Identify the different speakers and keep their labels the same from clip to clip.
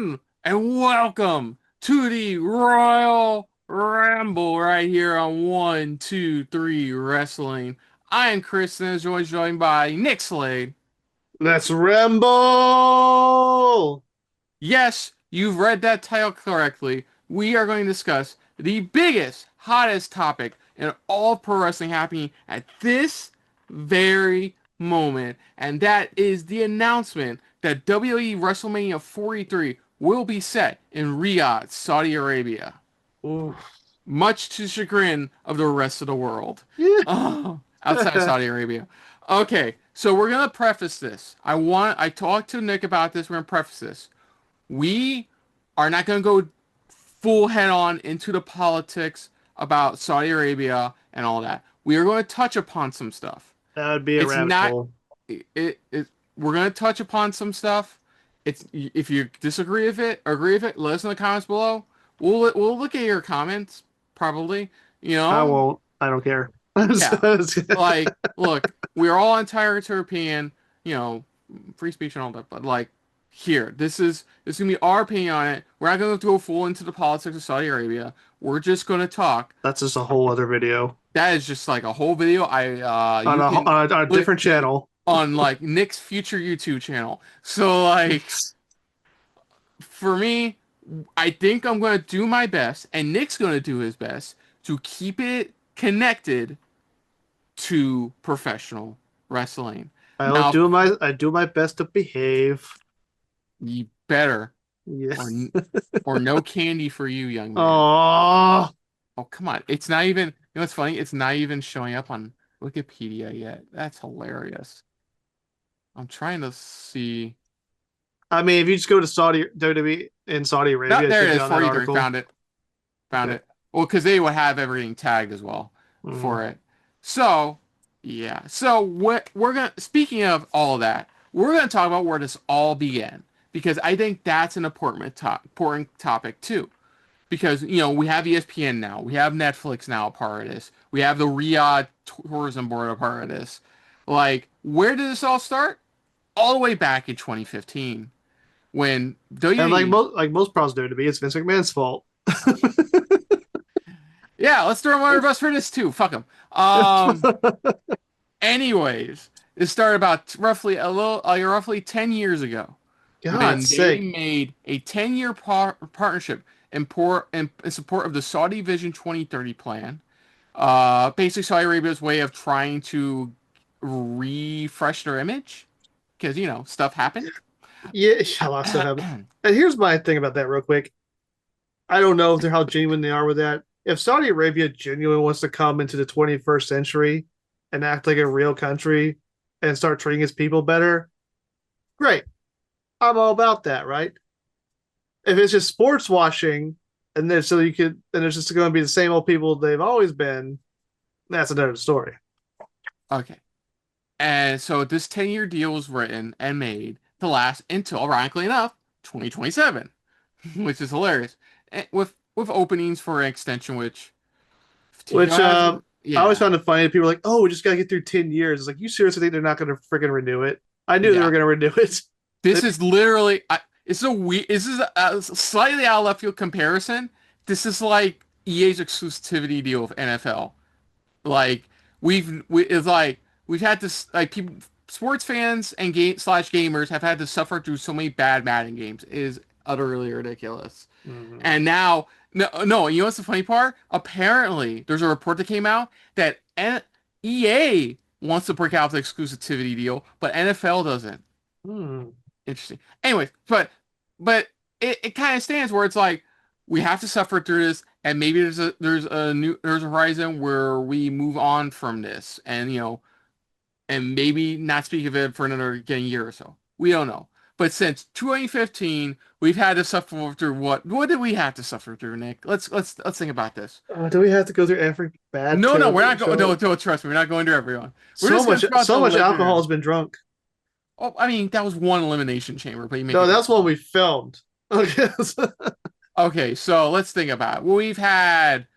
Speaker 1: everyone, and welcome to the Royal Ramble right here on 1, 2, 3 Wrestling. I am Chris, and as always joined by Nick Slade.
Speaker 2: Let's ramble.
Speaker 1: Yes, you've read that title correctly. We are going to discuss the biggest, hottest topic in all pro wrestling happening at this very moment, and that is the announcement that WWE WrestleMania 43 will be set in Riyadh, Saudi Arabia,
Speaker 2: Oof.
Speaker 1: much to chagrin of the rest of the world.
Speaker 2: Yeah.
Speaker 1: Outside of Saudi Arabia. Okay, so we're gonna preface this. I talked to Nick about this. We're gonna preface this. We are not going to go full head on into the politics about Saudi Arabia and all that. We are going to touch upon some stuff.
Speaker 2: That would be a
Speaker 1: It's
Speaker 2: rabbit
Speaker 1: not
Speaker 2: hole.
Speaker 1: it we're going to touch upon some stuff. It's if you disagree with it or agree with it, let us know in the comments below. We'll look at your comments probably, you
Speaker 2: I
Speaker 1: know.
Speaker 2: won't. I don't care.
Speaker 1: Yeah. Like, look, we're all entitled to our opinion, you know, free speech and all that, but like here, this is gonna be our opinion on it. We're not gonna go full into the politics of Saudi Arabia. We're just gonna talk.
Speaker 2: That's just a whole other video
Speaker 1: That is just like a whole video.
Speaker 2: on
Speaker 1: You can
Speaker 2: a different
Speaker 1: listen
Speaker 2: channel.
Speaker 1: on like Nick's future YouTube channel. So like for me, I think I'm gonna do my best, and Nick's gonna do his best to keep it connected to professional wrestling. Now,
Speaker 2: I do my best to behave.
Speaker 1: you better,
Speaker 2: Yeah.
Speaker 1: or or no candy for you, young man.
Speaker 2: Oh,
Speaker 1: Oh, come on. It's not even, you know what's funny? It's not even showing up on Wikipedia yet. That's hilarious. I'm trying to see.
Speaker 2: I mean, if you just go to Saudi WWE in Saudi
Speaker 1: No,
Speaker 2: Arabia, it
Speaker 1: there
Speaker 2: should
Speaker 1: it
Speaker 2: be
Speaker 1: is.
Speaker 2: on that
Speaker 1: 43.
Speaker 2: article.
Speaker 1: Found it. Found
Speaker 2: Yeah.
Speaker 1: it. Well, because they would have everything tagged as well
Speaker 2: Mhm.
Speaker 1: for it. So, yeah. So what we're gonna speaking of all that, we're gonna talk about where this all began because I think that's an important topic too. Because we have ESPN now, we have Netflix now a part of this, we have the Riyadh Tourism Board a part of this. Like, where did this all start? All the way back in 2015 when
Speaker 2: And
Speaker 1: WWE.
Speaker 2: like most pros do to be, it's Vince McMahon's fault.
Speaker 1: Yeah, let's throw him under the bus for this too. Fuck him. Anyways, it started about roughly 10 years ago
Speaker 2: God's
Speaker 1: when they
Speaker 2: sake.
Speaker 1: made a 10-year partnership in support of the Saudi Vision 2030 plan. Basically Saudi Arabia's way of trying to refresh their image because stuff happened.
Speaker 2: Yeah, a lot of stuff happened. And here's my thing about that, real quick. I don't know if they're how genuine they are with that. If Saudi Arabia genuinely wants to come into the 21st century and act like a real country and start treating its people better, great. I'm all about that, right? If it's just sports washing and then so you could, and it's just going to be the same old people they've always been, that's another story.
Speaker 1: Okay, and so this 10-year deal was written and made to last until, ironically enough, 2027, which is hilarious. With openings for an extension, which
Speaker 2: Which
Speaker 1: hasn't.
Speaker 2: I always
Speaker 1: Yeah,
Speaker 2: found it funny. People are like, "Oh, we just got to get through 10 years." It's like, you seriously think they're not going to freaking renew it? I knew they were
Speaker 1: yeah.
Speaker 2: going to renew it.
Speaker 1: This is literally. It's a we. This is a slightly out of left field comparison. This is like EA's exclusivity deal with NFL. Like it's like we've had this like people, sports fans and gamers have had to suffer through so many bad Madden games. It is utterly ridiculous.
Speaker 2: Mhm.
Speaker 1: And now, no, you know what's the funny part? Apparently, there's a report that came out that EA wants to break out the exclusivity deal, but NFL doesn't.
Speaker 2: Hmm.
Speaker 1: Interesting. Anyways, but it kind of stands where it's like we have to suffer through this, and maybe there's a horizon where we move on from this, and and maybe not speak of it for another again year or so. We don't know. But since 2015, we've had to suffer through what did we have to suffer through, Nick? Let's think about this.
Speaker 2: Do we have to go through every bad
Speaker 1: No, no, we're
Speaker 2: terrible
Speaker 1: not going. No,
Speaker 2: show?
Speaker 1: no, trust me, we're not going to everyone. We're just going to throw out
Speaker 2: So
Speaker 1: the
Speaker 2: much alcohol
Speaker 1: listeners.
Speaker 2: has been drunk.
Speaker 1: Oh, I mean, that was one elimination chamber, but you make
Speaker 2: No,
Speaker 1: it.
Speaker 2: that's what we filmed. Okay.
Speaker 1: Okay, so let's think about it. Well, we've had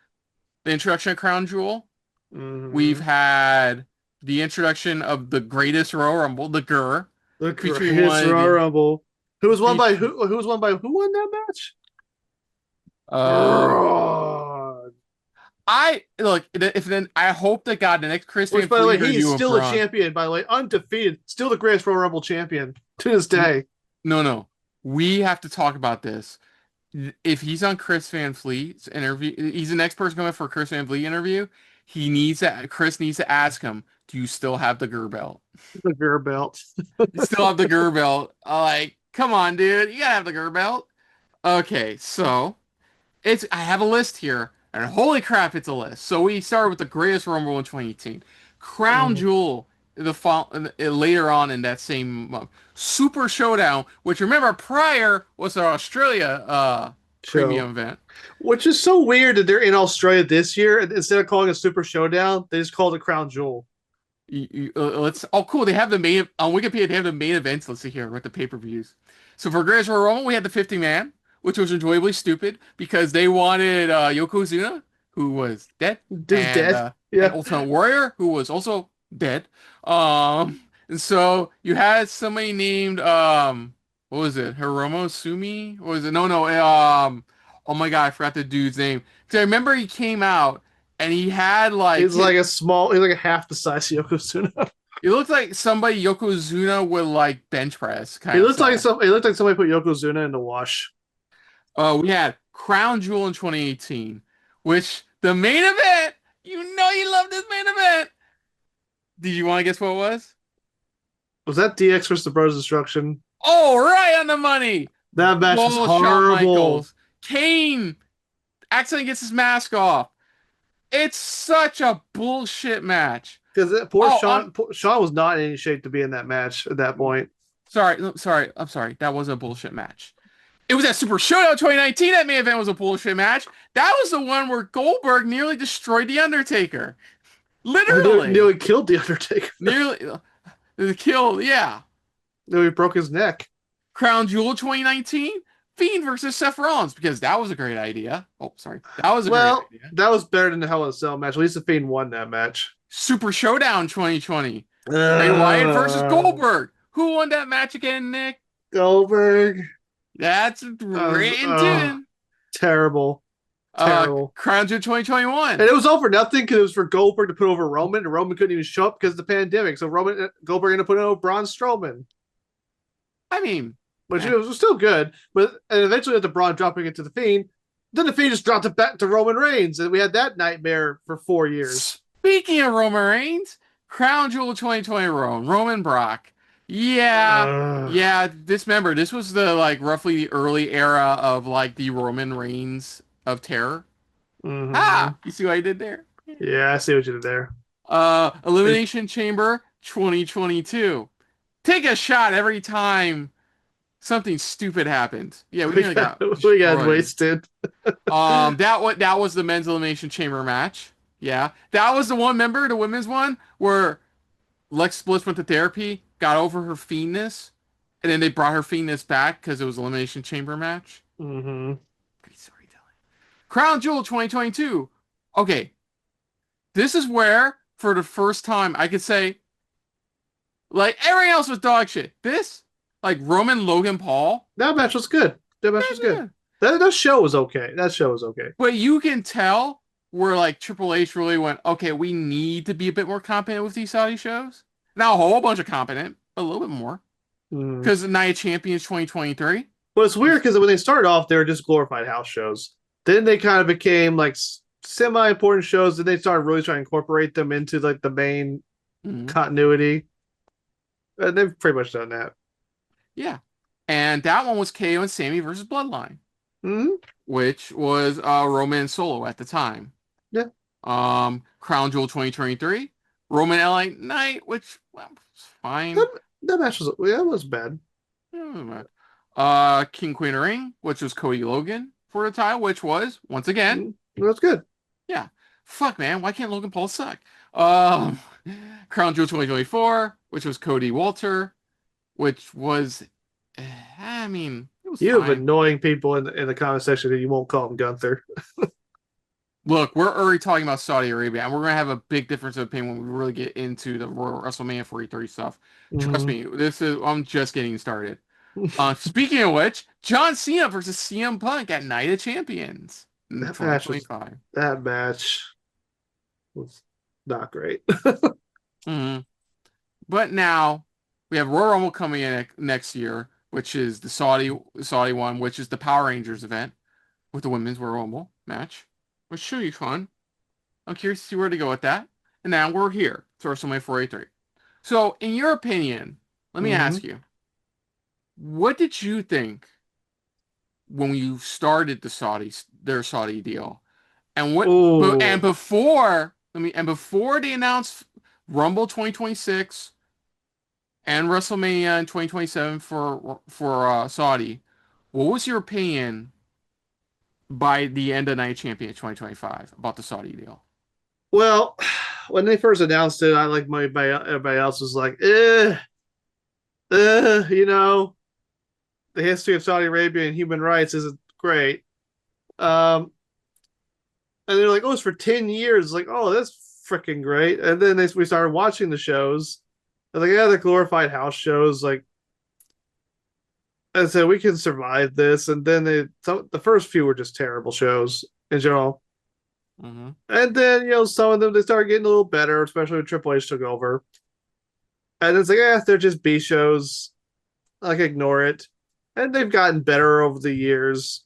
Speaker 1: the introduction of Crown Jewel. We've
Speaker 2: Hmm.
Speaker 1: had the introduction of the greatest Royal Rumble, the GUR,
Speaker 2: The
Speaker 1: featuring
Speaker 2: greatest
Speaker 1: one of
Speaker 2: Royal
Speaker 1: the
Speaker 2: Rumble. Who was won by
Speaker 1: Beach.
Speaker 2: who? Who was won by who won that match?
Speaker 1: Uh,
Speaker 2: God.
Speaker 1: I look if then I hope to God the next Chris
Speaker 2: Which,
Speaker 1: Van
Speaker 2: by the way,
Speaker 1: Fleet
Speaker 2: he is
Speaker 1: interview with
Speaker 2: still the
Speaker 1: Braun.
Speaker 2: champion. By the way, undefeated, still the greatest Royal Rumble champion to this day.
Speaker 1: No, no, we have to talk about this. If he's on Chris Van Fleet's interview, he's the next person coming for Chris Van Fleet interview. Chris needs to ask him, do you still have the Gur belt?
Speaker 2: The Gur belt.
Speaker 1: You still have the Gur belt. Like, come on, dude. You gotta have the Gur belt. Okay, so I have a list here, and holy crap, it's a list. So we started with the greatest Rumble in 2018. Crown
Speaker 2: Mm,
Speaker 1: Jewel later on in that same month. Super Showdown, which remember prior was our Australia
Speaker 2: show.
Speaker 1: premium event.
Speaker 2: Which is so weird that they're in Australia this year. Instead of calling it Super Showdown, they just called it Crown Jewel.
Speaker 1: Let's. Oh, cool. They have the main on Wikipedia. They have the main events listed here with the pay-per-views. So for Greatest Royal Rumble, we had the 50 man, which was enjoyably stupid because they wanted Yokozuna, who was dead,
Speaker 2: Just dead.
Speaker 1: and
Speaker 2: Yeah.
Speaker 1: Ultimate Warrior, who was also dead. And so you had somebody named what was it? Hiromu Sumi? What was it? No, no. Oh my God, I forgot the dude's name. Because I remember he came out and he had like
Speaker 2: He's like a small, he's like a half the size of Yokozuna.
Speaker 1: it looked like somebody Yokozuna would like bench press
Speaker 2: He
Speaker 1: kind of
Speaker 2: looked like
Speaker 1: size.
Speaker 2: some. He looked like somebody put Yokozuna in the wash.
Speaker 1: We had Crown Jewel in 2018, which the main event, you know you love this main event. Did you want to guess what it was?
Speaker 2: Was that DX versus the Brothers Destruction?
Speaker 1: Oh, right on the money.
Speaker 2: That match was
Speaker 1: Whoa, Shawn
Speaker 2: horrible.
Speaker 1: Michaels. Kane accidentally gets his mask off. It's such a bullshit match.
Speaker 2: Because poor
Speaker 1: Oh,
Speaker 2: Sean, Sean was not in any shape to be in that match at that point.
Speaker 1: sorry, no, sorry. I'm sorry. That was a bullshit match. It was at Super Showdown 2019. That main event was a bullshit match. That was the one where Goldberg nearly destroyed The Undertaker. Literally.
Speaker 2: Nearly killed the Undertaker.
Speaker 1: Nearly the kill, yeah.
Speaker 2: Nearly broke his neck.
Speaker 1: Crown Jewel 2019. Fiend versus Seth Rollins, because that was a great idea. Oh, sorry. That was a great idea.
Speaker 2: That was better than the Hell in a Cell match. At least the Fiend won that match.
Speaker 1: Super Showdown 2020. Bray Wyatt versus Goldberg. Who won that match again, Nick?
Speaker 2: Goldberg.
Speaker 1: That's written too.
Speaker 2: Terrible. Terrible.
Speaker 1: Crown Jewel 2021.
Speaker 2: And it was all for nothing because it was for Goldberg to put over Roman, and Roman couldn't even show up because of the pandemic. So Goldberg ended up putting over Braun Strowman.
Speaker 1: I mean,
Speaker 2: which was still good, but and eventually after Braun dropping it to the Fiend, then the Fiend just dropped it back to Roman Reigns, and we had that nightmare for 4 years.
Speaker 1: Speaking of Roman Reigns, Crown Jewel 2020 Roman Brock. Yeah. Dismember. This was the like roughly the early era of like the Roman Reigns of terror.
Speaker 2: Mm-hmm.
Speaker 1: You see what I did there?
Speaker 2: Yeah, I see what you did there.
Speaker 1: Elimination Chamber 2022. Take a shot every time something stupid happened. Yeah, we got
Speaker 2: wasted.
Speaker 1: That was the men's elimination chamber match. Yeah, that was the one. Remember the women's one where Lex Bliss went to therapy, got over her fiendness, and then they brought her fiendness back because it was elimination chamber match.
Speaker 2: Mm-hmm.
Speaker 1: Great storytelling. Crown Jewel 2022. Okay, this is where for the first time I could say, like everything else was dog shit. This, like Roman Logan Paul.
Speaker 2: That match was good. That show was okay.
Speaker 1: But you can tell where like Triple H really went, okay, we need to be a bit more competent with these Saudi shows. Not a whole bunch of competent, but a little bit more. Because the Night of Champions 2023.
Speaker 2: Well, it's weird because when they started off, they were just glorified house shows. Then they kind of became like semi-important shows. Then they started really trying to incorporate them into like the main continuity. And they've pretty much done that.
Speaker 1: Yeah. And that one was KO and Sammy versus Bloodline. Which was Roman Solo at the time.
Speaker 2: Yeah.
Speaker 1: Crown Jewel 2023. Roman LA Knight, which was fine.
Speaker 2: That match was bad.
Speaker 1: King Queen of Ring, which was Cody Logan for the title, which was once again.
Speaker 2: That's good.
Speaker 1: Yeah. Fuck man, why can't Logan Paul suck? Crown Jewel 2024, which was Cody Walter, which was I mean, it was
Speaker 2: you
Speaker 1: fine.
Speaker 2: have annoying people in the comment section that you won't call him Gunther.
Speaker 1: Look, we're already talking about Saudi Arabia, and we're going to have a big difference of opinion when we really get into the WrestleMania 43 stuff. Trust me, I'm just getting started. Speaking of which, John Cena versus CM Punk at Night of Champions in
Speaker 2: That match was
Speaker 1: 2025.
Speaker 2: that match was not great.
Speaker 1: Hmm. But now we have Royal Rumble coming in next year, which is the Saudi one, which is the Power Rangers event with the women's Royal Rumble match, which should be fun. I'm curious to see where to go with that. And now we're here to WrestleMania 483. So, in your opinion, let me
Speaker 2: Hmm.
Speaker 1: ask you, what did you think when you started their Saudi deal? And
Speaker 2: Oh,
Speaker 1: before they announced Rumble 2026 and WrestleMania in 2027 for Saudi, what was your opinion by the end of Night Champion 2025 about the Saudi deal?
Speaker 2: well, when they first announced it, I like everybody else was like, you know, the history of Saudi Arabia and human rights isn't great. Um, and they're like, oh, it's for 10 years. Like, oh, that's freaking great. And then we started watching the shows. I was like, yeah, the glorified house shows. Like, I said, we can survive this. And then the first few were just terrible shows in general.
Speaker 1: Mm-hmm.
Speaker 2: And then, some of them, they started getting a little better, especially when Triple H took over. And it's like, they're just B shows. Like, ignore it. And they've gotten better over the years.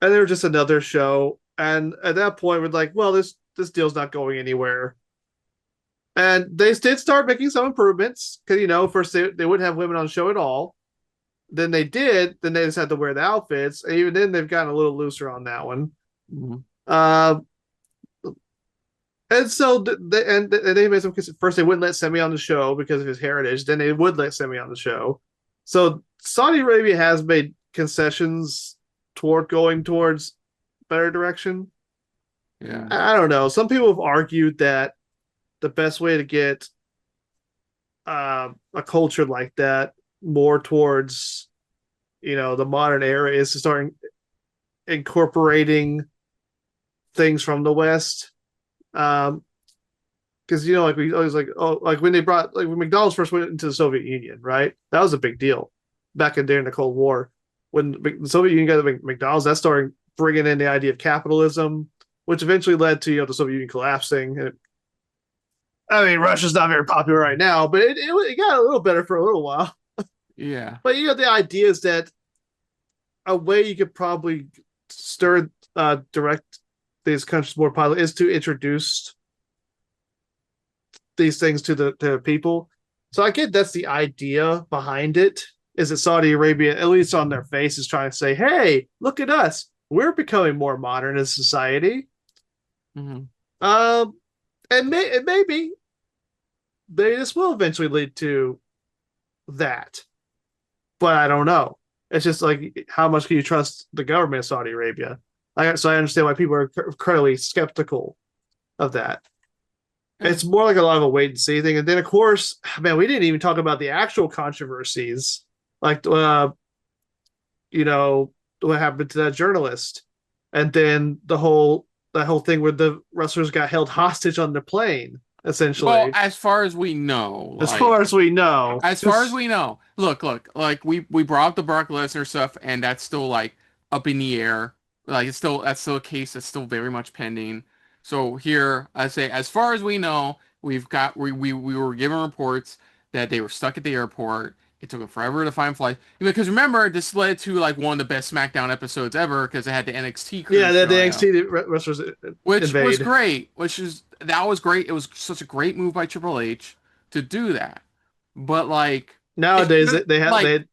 Speaker 2: And they were just another show. And at that point, we're like, well, this deal's not going anywhere. And they did start making some improvements because first they wouldn't have women on the show at all. Then they did. Then they just had to wear the outfits. And even then, they've gotten a little looser on that one.
Speaker 1: Mm-hmm.
Speaker 2: Uh, and so they made some. First, they wouldn't let Semi on the show because of his heritage. Then they would let Semi on the show. So Saudi Arabia has made concessions toward going towards better direction.
Speaker 1: Yeah.
Speaker 2: I don't know. Some people have argued that the best way to get a culture like that more towards the modern era is to start incorporating things from the West. Because like we always like, oh, like when when McDonald's first went into the Soviet Union, right? That was a big deal back in during the Cold War. When the Soviet Union got McDonald's, that started bringing in the idea of capitalism, which eventually led to the Soviet Union collapsing. And I mean, Russia's not very popular right now, but it got a little better for a little while.
Speaker 1: Yeah.
Speaker 2: But the idea is that a way you could probably direct these countries more popular is to introduce these things to the people. So I get that's the idea behind it. Is that Saudi Arabia, at least on their face, is trying to say, "Hey, look at us. We're becoming more modern as a society."
Speaker 1: Mm-hmm.
Speaker 2: And maybe this will eventually lead to that, but I don't know. It's just like, how much can you trust the government of Saudi Arabia? So I understand why people are incredibly skeptical of that.
Speaker 1: Yeah.
Speaker 2: It's more like a lot of a wait and see thing. And then, of course, man, we didn't even talk about the actual controversies, like you know, what happened to that journalist, and then that whole thing where the wrestlers got held hostage on the plane,
Speaker 1: Well,
Speaker 2: essentially.
Speaker 1: as far as we know,
Speaker 2: As far as we know,
Speaker 1: as far as
Speaker 2: because
Speaker 1: we know, look, like we brought up the Brock Lesnar stuff, and that's still like up in the air. Like that's still a case that's still very much pending. So here, I say, as far as we know, we were given reports that they were stuck at the airport. It took them forever to find flights. Because remember, this led to like one of the best SmackDown episodes ever because it had the NXT crew
Speaker 2: yeah, the
Speaker 1: showing up,
Speaker 2: NXT wrestlers
Speaker 1: which was
Speaker 2: invade.
Speaker 1: great. That was great. It was such a great move by Triple H to do that. But like, it
Speaker 2: Nowadays,
Speaker 1: should
Speaker 2: they have
Speaker 1: like
Speaker 2: they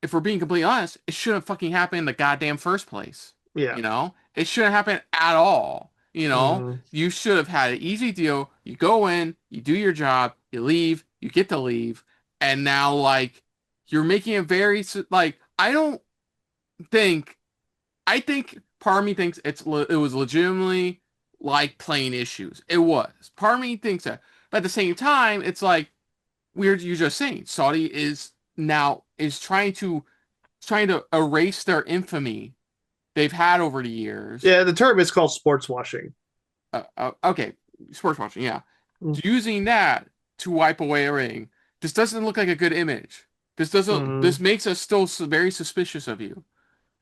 Speaker 1: if we're being completely honest, it shouldn't fucking happen in the goddamn first place.
Speaker 2: yeah.
Speaker 1: It shouldn't happen at all.
Speaker 2: Mm-hmm.
Speaker 1: You should have had an easy deal. You go in, you do your job, you leave, you get to leave, and now like you're making it very like think I think part of me thinks it was legitimately like plain issues. It was. Part of me thinks that, but at the same time, it's like you're just saying Saudi is trying to erase their infamy they've had over the years.
Speaker 2: Yeah, the term is called sports washing.
Speaker 1: Okay, sports watching, yeah. Using that to wipe away a ring just doesn't look like a good image This doesn't.
Speaker 2: Mm-hmm.
Speaker 1: This makes us still very suspicious of you.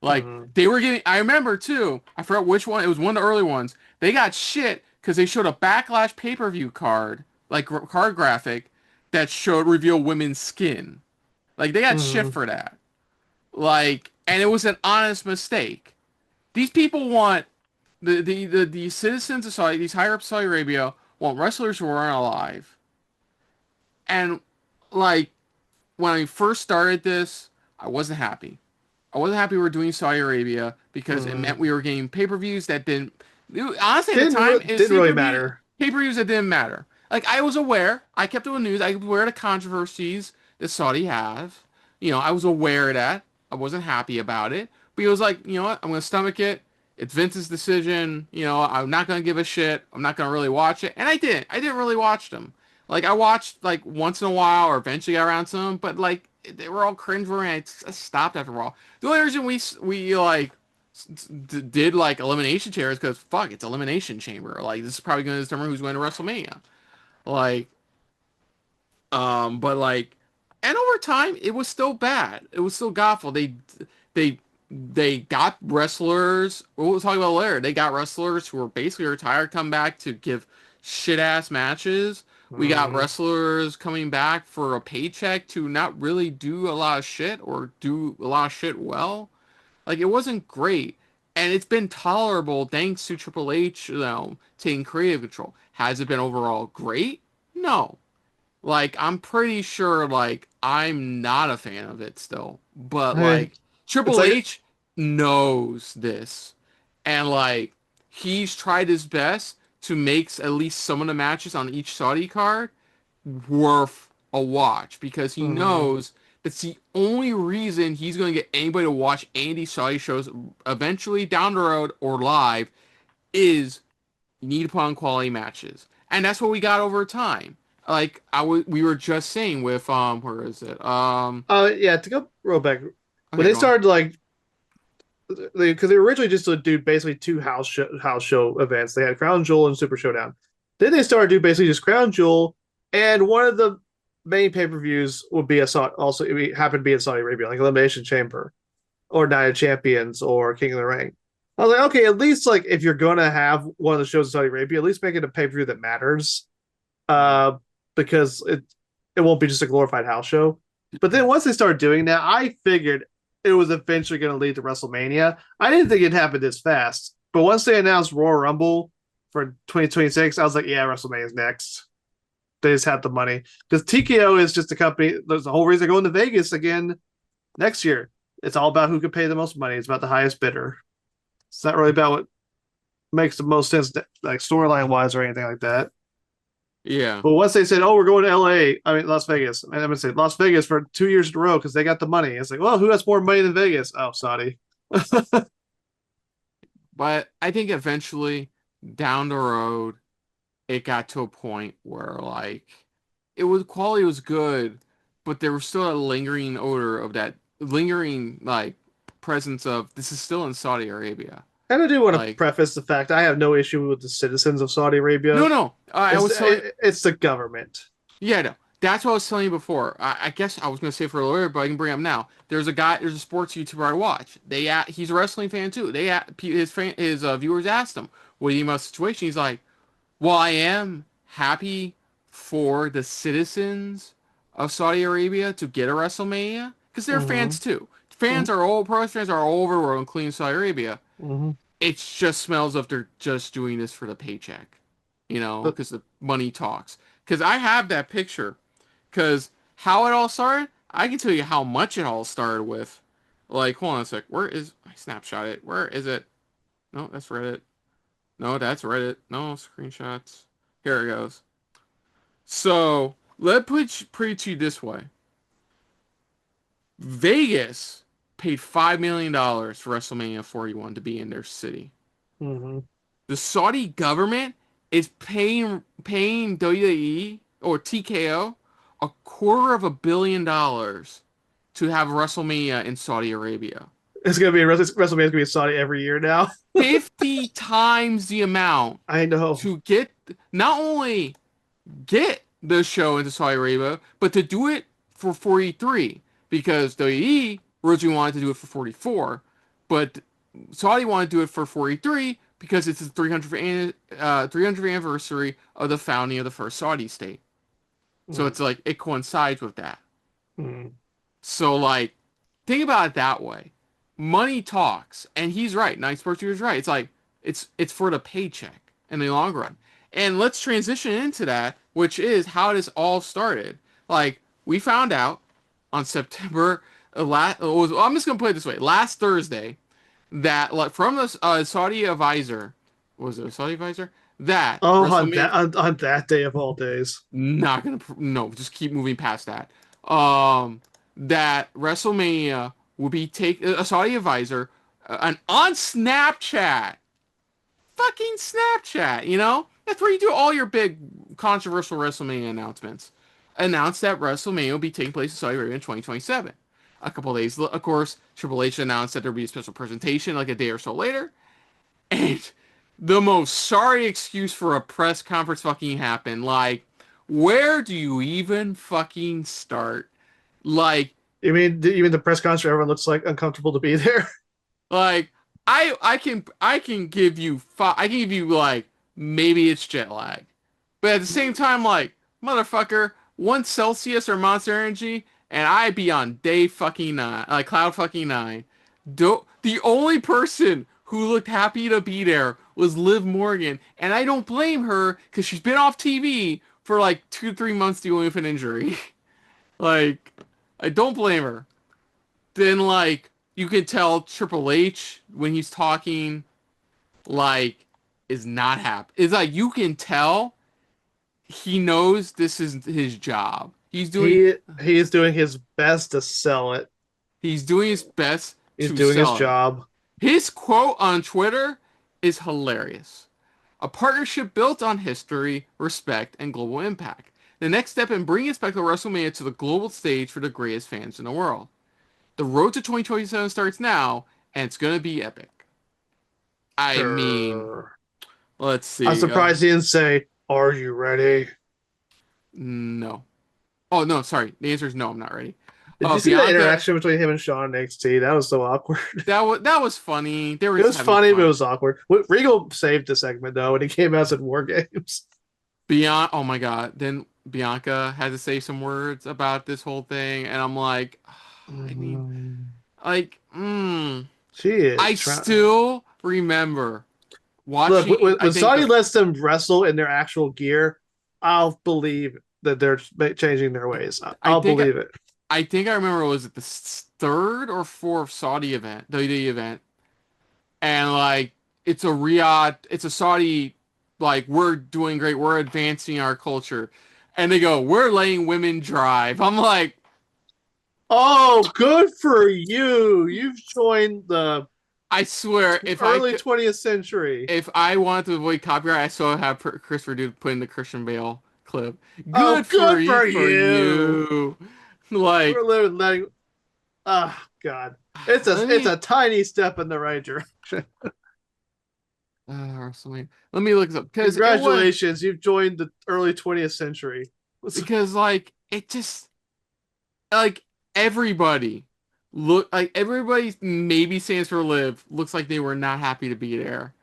Speaker 1: Like
Speaker 2: Mm-hmm.
Speaker 1: they were getting. I remember too. I forgot which one. It was one of the early ones. They got shit because they showed a Backlash pay-per-view card, like card graphic, that showed reveal women's skin. Like they got shit
Speaker 2: Mm-hmm.
Speaker 1: for that. Like, and it was an honest mistake. These people want the citizens of Saudi, these higher up Saudi Arabia, want wrestlers who aren't alive. And like when I first started this, I wasn't happy. I wasn't happy we were doing Saudi Arabia because it
Speaker 2: Mm-hmm.
Speaker 1: meant we were getting pay-per-views that didn't. Honestly, at the
Speaker 2: Didn't
Speaker 1: time,
Speaker 2: re-
Speaker 1: it was
Speaker 2: didn't really matter.
Speaker 1: pay-per-views that didn't matter. Like I was aware, I kept up with news. I was aware of the controversies that Saudi have. I was aware of that. I wasn't happy about it, but he was like, you know what? I'm gonna stomach it. It's Vince's decision. I'm not gonna give a shit. I'm not gonna really watch it, and I didn't. I didn't really watch them. Like I watched like once in a while, or eventually got around to them, but like they were all cringe-worthy. I stopped after a while. The only reason we like did like elimination chairs because fuck, it's elimination chamber. Like this is probably going to determine who's going to WrestleMania. Like, but like, and over time, it was still bad. It was still godful. They they got wrestlers. We'll talk about it later. They got wrestlers who were basically retired come back to give shit ass matches. We got
Speaker 2: Mm-hmm.
Speaker 1: wrestlers coming back for a paycheck to not really do a lot of shit or do a lot of shit well. Like it wasn't great, and it's been tolerable thanks to Triple H, taking creative control. Has it been overall great? No. Like I'm pretty sure like I'm not a fan of it still. But
Speaker 2: Hey,
Speaker 1: like
Speaker 2: it's
Speaker 1: Triple
Speaker 2: like
Speaker 1: H knows this. And like he's tried his best to make at least some of the matches on each Saudi card worth a watch because he
Speaker 2: mm-hmm.
Speaker 1: knows that's the only reason he's going to get anybody to watch any of these Saudi shows eventually down the road or live is you need to put on quality matches. And that's what we got over time. Like we were just saying with where is it?
Speaker 2: Yeah, to go real back, when
Speaker 1: Okay,
Speaker 2: they
Speaker 1: go on.
Speaker 2: started like because they originally just would do basically two house show events. They had Crown Jewel and Super Showdown. Then they started do basically just Crown Jewel, and one of the main pay per views would be also it happened to be in Saudi Arabia, like Elimination Chamber or Night of Champions or King of the Ring. I was like, okay, at least like if you're gonna have one of the shows in Saudi Arabia, at least make it a pay per view that matters, uh, because it won't be just a glorified house show. But then once they started doing that, I figured it was eventually going to lead to WrestleMania. I didn't think it happened this fast, but once they announced Royal Rumble for 2026, I was like, yeah, WrestleMania's next. They just have the money because TKO is just a company. There's the whole reason they're going to Vegas again next year. It's all about who can pay the most money. It's about the highest bidder. It's not really about what makes the most sense, like storyline wise or anything like that.
Speaker 1: Yeah.
Speaker 2: But once they said, "Oh, we're going to LA," I mean Las Vegas. I'm gonna say Las Vegas for 2 years in a row because they got the money. It's like, well, who has more money than Vegas? Oh, Saudi.
Speaker 1: But I think eventually down the road it got to a point where like it was quality was good, but there was still a lingering odor of that lingering like presence of this is still in Saudi Arabia.
Speaker 2: And I do want to
Speaker 1: Like
Speaker 2: preface the fact I have no issue with the citizens of Saudi Arabia.
Speaker 1: no, no. I
Speaker 2: It's
Speaker 1: was telling
Speaker 2: it's the government.
Speaker 1: yeah, no. That's what I was telling you before. I guess I was gonna say for a lawyer, but I can bring up now. There's a sports YouTuber I watch. He's a wrestling fan too. His viewers asked him, "What do you think about the situation?" He's like, "Well, I am happy for the citizens of Saudi Arabia to get a WrestleMania because they're
Speaker 2: Mm-hmm.
Speaker 1: fans too. Pro fans are all over the world, including Saudi Arabia.
Speaker 2: Mm-hmm.
Speaker 1: It just smells like they're just doing this for the paycheck,
Speaker 2: But
Speaker 1: because the money talks. Because I have that picture. Because how it all started, I can tell you how much it all started with. Like, hold on a sec. Where is I snapshot it? Where is it? No, that's Reddit. No, that's Reddit. No screenshots. Here it goes. So put it to you this way: Vegas paid $5 million for WrestleMania 41 to be in their city.
Speaker 2: mm-hmm.
Speaker 1: The Saudi government is paying WWE or TKO $250 million to have WrestleMania in Saudi Arabia.
Speaker 2: It's gonna be WrestleMania's gonna be in Saudi every year now.
Speaker 1: 50 times the amount
Speaker 2: I know.
Speaker 1: to get not only get the show into Saudi Arabia, but to do it for 43. because WWE originally wanted to do it for 44, but Saudi wanted to do it for 43 because it's the 300th anniversary of the founding of the first Saudi state. So
Speaker 2: Mm,
Speaker 1: it's like it coincides with that.
Speaker 2: mm.
Speaker 1: So like think about it that way. Money talks, and he's right. Night Sports is right. It's like it's for the paycheck in the long run. And let's transition into that, which is how this all started. Like we found out on September I'm just gonna put it this way. Last Thursday, that like from the Saudi advisor, was it a Saudi advisor? That
Speaker 2: Oh,
Speaker 1: WrestleMania
Speaker 2: on that day of all days.
Speaker 1: not gonna no, just keep moving past that. That WrestleMania will be take a Saudi advisor on Snapchat, fucking Snapchat. You know that's where you do all your big controversial WrestleMania announcements. Announced that WrestleMania will be taking place in Saudi Arabia in 2027. A couple of days, of course, Triple H announced that there'd be a special presentation like a day or so later, and the most sorry excuse for a press conference fucking happened. Like, where do you even fucking start? Like,
Speaker 2: You mean the press conference where everyone looks like uncomfortable to be there?
Speaker 1: like I can give you I can give you like maybe it's jet lag, but at the same time, like motherfucker, 1 Celsius or Monster Energy, and I be on day fucking nine, like cloud fucking nine. The only person who looked happy to be there was Liv Morgan, and I don't blame her because she's been off TV for like 2 3 months dealing with an injury. Like, I don't blame her. Then like you can tell Triple H when he's talking like is not happy. It's like you can tell he knows this is his job.
Speaker 2: He is doing his best to sell it.
Speaker 1: He's doing his best
Speaker 2: He's
Speaker 1: to
Speaker 2: doing his
Speaker 1: sell it.
Speaker 2: job.
Speaker 1: His quote on Twitter is hilarious. A partnership built on history, respect, and global impact. The next step in bringing Spectacle WrestleMania to the global stage for the greatest fans in the world. The road to 2027 starts now, and it's going to be epic. I mean,
Speaker 2: Sure.
Speaker 1: let's
Speaker 2: I'm
Speaker 1: see.
Speaker 2: surprised he didn't say, "Are you ready?"
Speaker 1: No. Oh, no, sorry. The answer is no, I'm not ready.
Speaker 2: Did you see the
Speaker 1: Bianca,
Speaker 2: interaction between him and Sean in NXT? That was so awkward.
Speaker 1: that was funny. They were
Speaker 2: It
Speaker 1: just
Speaker 2: was
Speaker 1: having
Speaker 2: funny, but it
Speaker 1: fun.
Speaker 2: was awkward. Regal saved the segment though when he came out and said War Games.
Speaker 1: Oh my God. Then Bianca had to say some words about this whole thing, and I'm like, I mean,
Speaker 2: Mhm.
Speaker 1: like,
Speaker 2: She is
Speaker 1: I
Speaker 2: trying.
Speaker 1: still remember
Speaker 2: Look,
Speaker 1: watching, I
Speaker 2: when
Speaker 1: think
Speaker 2: Saudi lets them wrestle in their actual gear, I'll believe that they're changing their ways.
Speaker 1: I
Speaker 2: I'll
Speaker 1: think,
Speaker 2: believe it.
Speaker 1: I think I remember was it the third or fourth Saudi event, WWE event, and like it's a Riyadh, it's a Saudi, like we're doing great, we're advancing our culture, and they go, we're letting women drive. I'm like,
Speaker 2: Oh, good for you! You've joined the
Speaker 1: I swear,
Speaker 2: early 20th century.
Speaker 1: if I wanted to avoid copyright, I still have Christopher Dude put in the Christian Bale clip.
Speaker 2: Oh,
Speaker 1: Good for
Speaker 2: good
Speaker 1: you,
Speaker 2: for
Speaker 1: for
Speaker 2: you!
Speaker 1: you. Like,
Speaker 2: We're literally letting. Ah, oh, God,
Speaker 1: let
Speaker 2: it's
Speaker 1: me,
Speaker 2: a tiny step in the right direction.
Speaker 1: WrestleMania. Let me look this up because it was
Speaker 2: Congratulations, you've joined the early 20th century.
Speaker 1: because like it just like everybody everybody maybe stands for Live looks like they were not happy to be there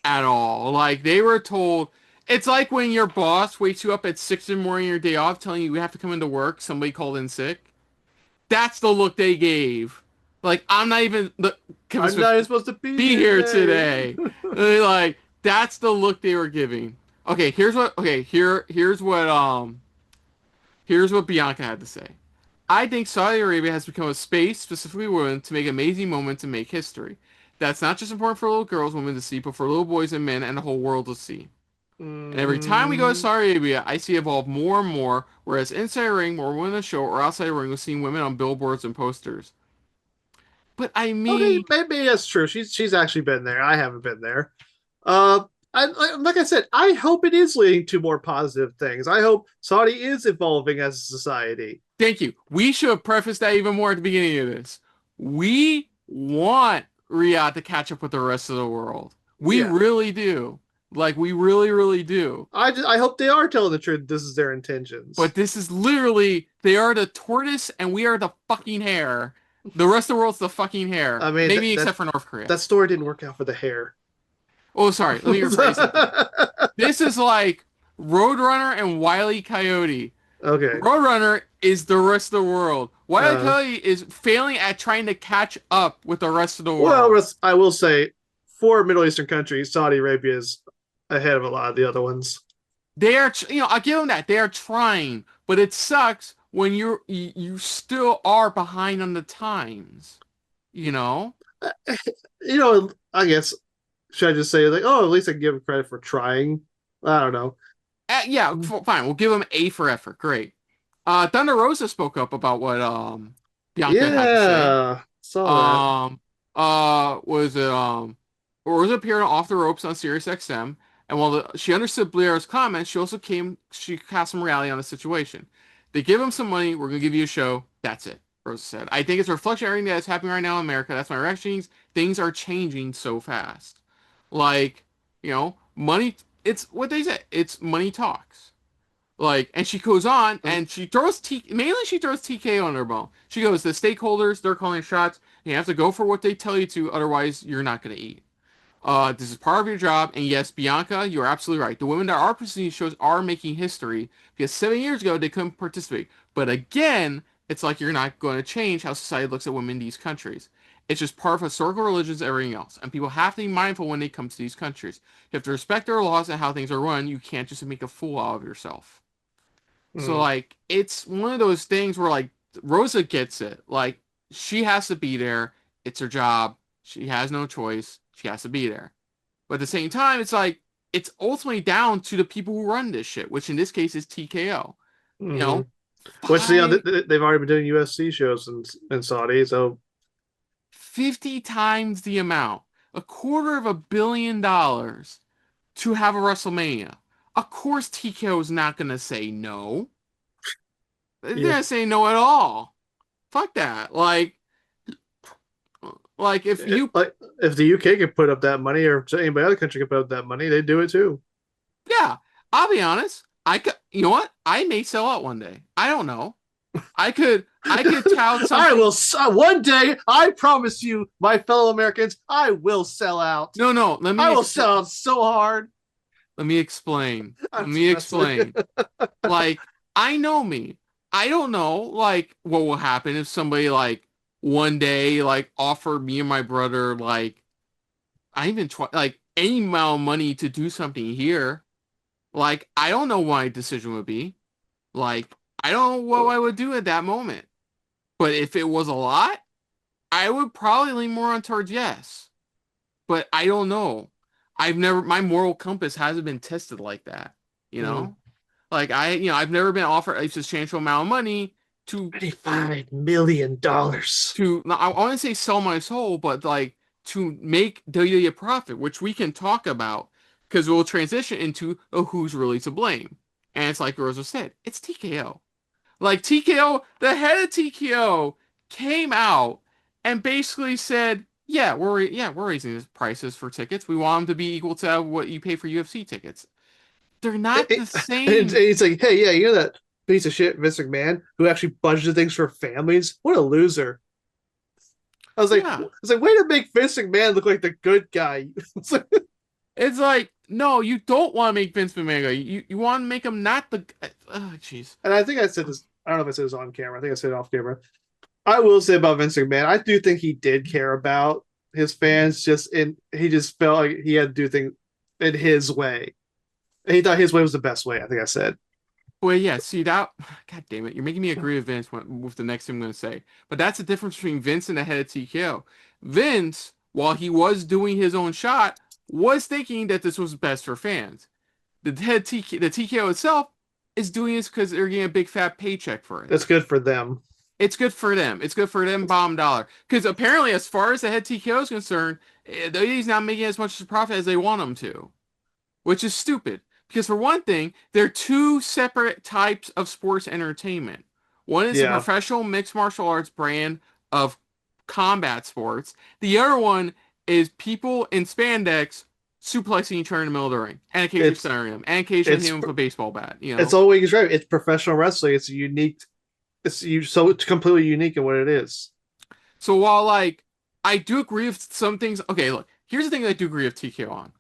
Speaker 1: at all. Like they were told it's like when your boss wakes you up at 6 in the morning your day off telling you have to come into work, somebody called in sick. That's the look they gave. Like I'm not even the Kevin
Speaker 2: I'm
Speaker 1: Smith
Speaker 2: not even supposed to be
Speaker 1: be
Speaker 2: here
Speaker 1: here
Speaker 2: today.
Speaker 1: today. Like that's the look they were giving. Here's what Bianca had to say. I think Saudi Arabia has become a space, specifically women, to make amazing moments and make history. That's not just important for little girls, women to see, but for little boys and men and the whole world to see. And every time we go to
Speaker 2: Mm.
Speaker 1: Saudi Arabia, I see it evolve more and more, whereas inside a ring, more women in the show, or outside a ring, we're seeing women on billboards and posters. But I
Speaker 2: Okay,
Speaker 1: mean,
Speaker 2: maybe that's true. She's actually been there. I haven't been there. Uh, like I said, I hope it is leading to more positive things. I hope Saudi is evolving as a society.
Speaker 1: thank you. We should have prefaced that even more at the beginning of this. We want Riyadh to catch up with the rest of the world. We
Speaker 2: Yeah,
Speaker 1: really do. Like, we really, really do.
Speaker 2: I hope they are telling the truth. This is their intentions.
Speaker 1: But this is literally, they are the tortoise and we are the fucking hare. The rest of the world's the fucking hare.
Speaker 2: I mean
Speaker 1: Maybe except for North Korea.
Speaker 2: that story didn't work out for the hair.
Speaker 1: Oh, sorry. Let me rephrase it then. This is like Roadrunner and Wile E. Coyote.
Speaker 2: Okay.
Speaker 1: Roadrunner is the rest of the world. Wile E.
Speaker 2: Uh,
Speaker 1: Coyote is failing at trying to catch up with the rest of the
Speaker 2: well,
Speaker 1: world.
Speaker 2: I will say, for Middle Eastern countries, Saudi Arabia is ahead of a lot of the other ones.
Speaker 1: They are, I'll give them that. They are trying, but it sucks when you still are behind on the times. You know?
Speaker 2: I guess should I just say like, oh, at least I can give them credit for trying. I don't know.
Speaker 1: Yeah, fine. We'll give them A for effort. Great. Thunder Rosa spoke up about what Bianca had to say.
Speaker 2: Yeah, saw that.
Speaker 1: Um, was it Rosa appeared on Off the Ropes on Sirius XM, and while she understood Blair's comments, she cast some reality on the situation. They give him some money. We're gonna give you a show. That's it. Rosa said. I think it's a reflection of everything that's happening right now in America. That's my reactions. Things are changing so fast. Like, money. It's what they say. It's money talks. Like, and she goes on and mainly she throws TK on her bone. She goes, the stakeholders, they're calling shots. You have to go for what they tell you to, otherwise you're not going to eat. This is part of your job, and yes, Bianca, you're absolutely right. The women that are presenting these shows are making history because 7 years ago they couldn't participate. But again, it's like you're not going to change how society looks at women in these countries. It's just part of historical religions, everything else, and people have to be mindful when they come to these countries. You have to respect their laws and how things are run. You can't just make a fool out of yourself. So
Speaker 2: Mm,
Speaker 1: like it's one of those things where like Rosa gets it. Like she has to be there. It's her job. She has no choice. She has to be there. But at the same time, it's like it's ultimately down to the people who run this shit, which in this case is TKO. You
Speaker 2: hmm
Speaker 1: know,
Speaker 2: Which
Speaker 1: five
Speaker 2: they've already been doing UFC shows in Saudi, so
Speaker 1: 50 times the amount, $250 million to have a WrestleMania. Of course TKO is not gonna say no. They're
Speaker 2: yeah.
Speaker 1: gonna say no at all. Fuck that. Like if you,
Speaker 2: Like if the UK could put up that money, or anybody other country could put up that money, they'd do it too.
Speaker 1: yeah, I'll be honest. I could, you know what? I may sell out one day. I don't know. I could tout
Speaker 2: I
Speaker 1: something.
Speaker 2: will one day. I promise you, my fellow Americans, I will sell out.
Speaker 1: No, no.
Speaker 2: I will sell out so hard.
Speaker 1: Let me explain. Let
Speaker 2: I'm
Speaker 1: me
Speaker 2: just messing.
Speaker 1: explain. Like I know me. I don't know like what will happen if somebody like one day like offered me and my brother like I even try like any amount of money to do something here. Like I don't know what my decision would be. Like I don't know what I would do at that moment. But if it was a lot, I would probably lean more on towards yes. But I don't know. My moral compass hasn't been tested like that, you
Speaker 2: Mm.
Speaker 1: know? Like I've never been offered a substantial amount of money to
Speaker 2: $25 million.
Speaker 1: I want to say sell my soul, but like to make WWE a profit, which we can talk about because we'll transition into who's really to blame. And it's like Rosa said, it's TKO. Like TKO, the head of TKO came out and basically said, we're raising the prices for tickets. We want them to be equal to what you pay for UFC tickets. They're not the
Speaker 2: And
Speaker 1: same.
Speaker 2: he's like, hey, yeah, you know that piece of shit, Vince McMahon, who actually budgeted things for families? What a loser.
Speaker 1: Yeah.
Speaker 2: Way to make Vince McMahon look like the good guy.
Speaker 1: It's like, no, you don't want to make Vince McMahon go. You want to make him not the. Oh, jeez.
Speaker 2: And I think I said this. I don't know if I said this on camera. I think I said it off camera. I will say about Vince McMahon, I do think he did care about his fans. He just felt like he had to do things in his way. And he thought his way was the best way. I think I said.
Speaker 1: Well, yeah, see that. God damn it. You're making me agree with Vince with the next thing I'm going to say. But that's the difference between Vince and the head of TKO. Vince, while he was doing his own shot, was thinking that this was best for fans. The TKO itself is doing this because they're getting a big fat paycheck for it.
Speaker 2: That's good for them.
Speaker 1: It's good for them. It's good for them bottom dollar. Because apparently, as far as the head TKO is concerned, he's not making as much profit as they want him to, which is stupid. Because for one thing, they're two separate types of sports entertainment. One is a
Speaker 2: Yeah.
Speaker 1: professional mixed martial arts brand of combat sports. The other one is people in spandex suplexing each other in the middle of the ring, and occasionally
Speaker 2: It's
Speaker 1: centering him, and occasionally
Speaker 2: it's
Speaker 1: hitting him with a baseball bat. You
Speaker 2: it's
Speaker 1: know,
Speaker 2: always right. It's professional wrestling. It's unique. So it's completely unique in what it is.
Speaker 1: so while like I do agree with some things. Okay, look, here's the thing that I do agree with TKO on: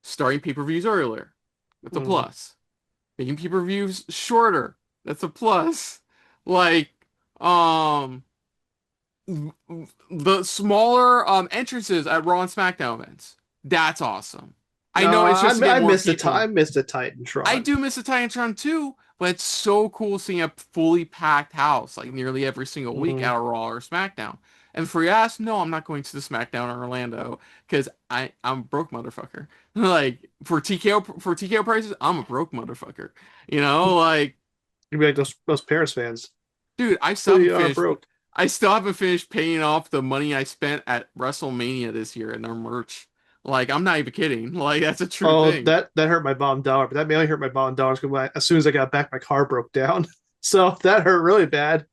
Speaker 1: starting pay-per-views earlier. That's a
Speaker 2: Mm.
Speaker 1: plus. Making pay-per-views shorter. That's a plus. Like, um, the smaller entrances at Raw and SmackDown events. That's awesome. I
Speaker 2: No,
Speaker 1: know it's just to get
Speaker 2: I
Speaker 1: more
Speaker 2: missed the
Speaker 1: people.
Speaker 2: I missed the
Speaker 1: I
Speaker 2: Titantron.
Speaker 1: do miss the Titantron too, but it's so cool seeing a fully packed house like nearly every single week
Speaker 2: Mm.
Speaker 1: at a Raw or SmackDown. And for you ask, no, I'm not going to the SmackDown in Orlando because I'm a broke motherfucker. Like for TKO prices, I'm a broke motherfucker. You know, like
Speaker 2: You'd be like those Paris fans.
Speaker 1: dude,
Speaker 2: We are broke.
Speaker 1: I still haven't finished paying off the money I spent at WrestleMania this year in their merch. Like I'm not even kidding. Like that's a true
Speaker 2: Oh,
Speaker 1: thing.
Speaker 2: that hurt my bottom dollar, but that mainly hurt my bottom dollar because as soon as I got back, my car broke down. So that hurt really bad.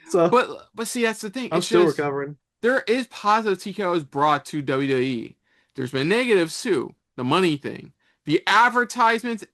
Speaker 2: So
Speaker 1: But see, that's the thing.
Speaker 2: I'm
Speaker 1: It's
Speaker 2: still
Speaker 1: just
Speaker 2: recovering.
Speaker 1: there is positive TKOs brought to WWE. There's been negatives too. The money thing, the advertisements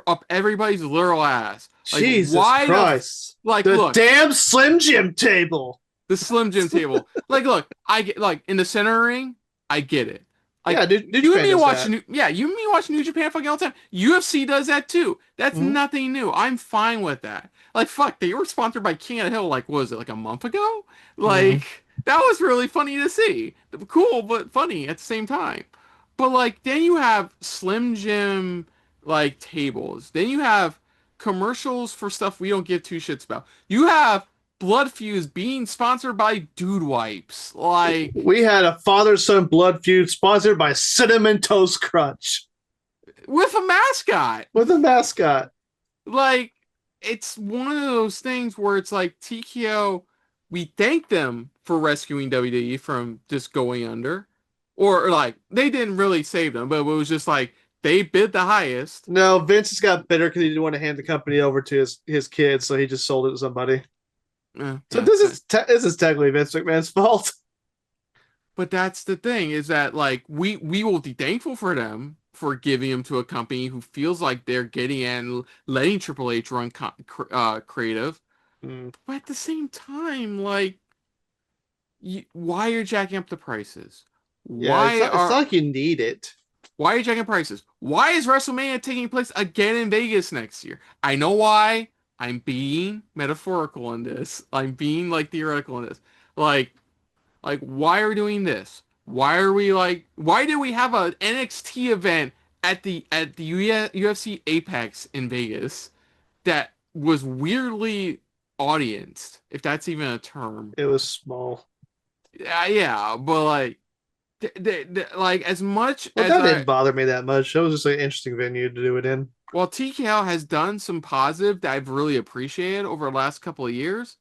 Speaker 1: up everybody's literal ass. Like
Speaker 2: Jesus
Speaker 1: why the
Speaker 2: Christ.
Speaker 1: like
Speaker 2: The
Speaker 1: look
Speaker 2: damn Slim Jim table.
Speaker 1: the Slim Jim table. Like look, I get like in the center ring, I get it. Like
Speaker 2: Yeah, New
Speaker 1: you and
Speaker 2: Japan
Speaker 1: me
Speaker 2: does
Speaker 1: watch
Speaker 2: that.
Speaker 1: New, yeah, you and me watch New Japan fucking all the time. UFC does that too. That's
Speaker 2: Mhm.
Speaker 1: nothing new. I'm fine with that. Like fuck, they were sponsored by King of the Hill. Like what was it like a month ago?
Speaker 2: Mhm.
Speaker 1: Like that was really funny to see. Cool, but funny at the same time. But like then you have Slim Jim like tables. Then you have commercials for stuff we don't give two shits about. You have Blood Fuse being sponsored by Dude Wipes. Like
Speaker 2: We had a father son blood feud sponsored by Cinnamon Toast Crunch
Speaker 1: with a mascot.
Speaker 2: with a mascot.
Speaker 1: Like it's one of those things where it's like TKO, we thank them for rescuing WWE from just going under. Or like they didn't really save them, but it was just like they bid the highest.
Speaker 2: No, Vince has got bitter because he didn't want to hand the company over to his kids, so he just sold it to somebody. So
Speaker 1: Yeah,
Speaker 2: this is technically Vince McMahon's fault.
Speaker 1: but that's the thing is that like we will be thankful for them for giving them to a company who feels like they're getting and letting Triple H run creative.
Speaker 2: Mm.
Speaker 1: But at the same time, like, why are you jacking up the prices?
Speaker 2: Yeah,
Speaker 1: Why
Speaker 2: it's not
Speaker 1: are
Speaker 2: like you need it.
Speaker 1: why are you jacking prices? Why is WrestleMania taking place again in Vegas next year? I know why. I'm being metaphorical in this. I'm being like theoretical in this. Like why are we doing this? Why are we like why did we have an NXT event at the UFC Apex in Vegas that was weirdly audienced, if that's even a term?
Speaker 2: It was small.
Speaker 1: Yeah, but like like as much
Speaker 2: Well,
Speaker 1: as
Speaker 2: that didn't bother me that much. It was just an interesting venue to do it in.
Speaker 1: while TKO has done some positive that I've really appreciated over the last couple of years,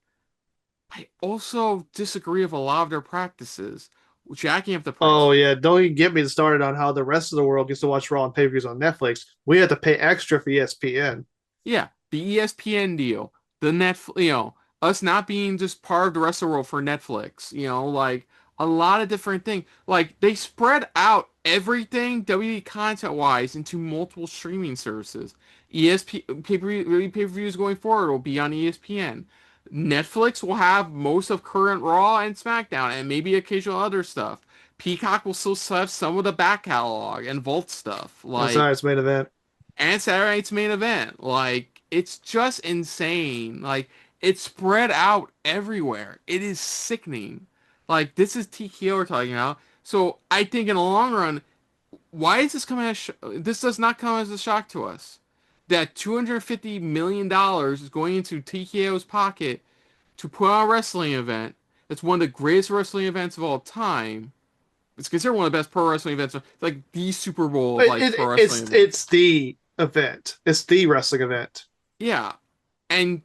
Speaker 1: I also disagree with a lot of their practices, jacking up the
Speaker 2: Oh
Speaker 1: prices.
Speaker 2: yeah, don't even get me started on how the rest of the world gets to watch Raw and pay-per-views on Netflix. We had to pay extra for ESPN.
Speaker 1: Yeah, the ESPN deal, the Netflix, us not being just part of the rest of the world for Netflix, like a lot of different things. Like they spread out everything WWE content wise into multiple streaming services. ESP pay-per-views going forward will be on ESPN. Netflix will have most of current Raw and SmackDown and maybe occasional other stuff. Peacock will still have some of the back catalog and Vault stuff.
Speaker 2: That's not
Speaker 1: Like
Speaker 2: its main event.
Speaker 1: and Saturday Night's main event. Like, it's just insane. Like, it's spread out everywhere. It is sickening. Like, this is TKO we're talking about. So I think in the long run, why is this coming as this does not come as a shock to us that $250 million is going into TKO's pocket to put on a wrestling event that's one of the greatest wrestling events of all time. It's considered one of the best pro wrestling events. It's like the Super Bowl of like pro wrestling
Speaker 2: It's
Speaker 1: events.
Speaker 2: the event. It's the wrestling event.
Speaker 1: Yeah, and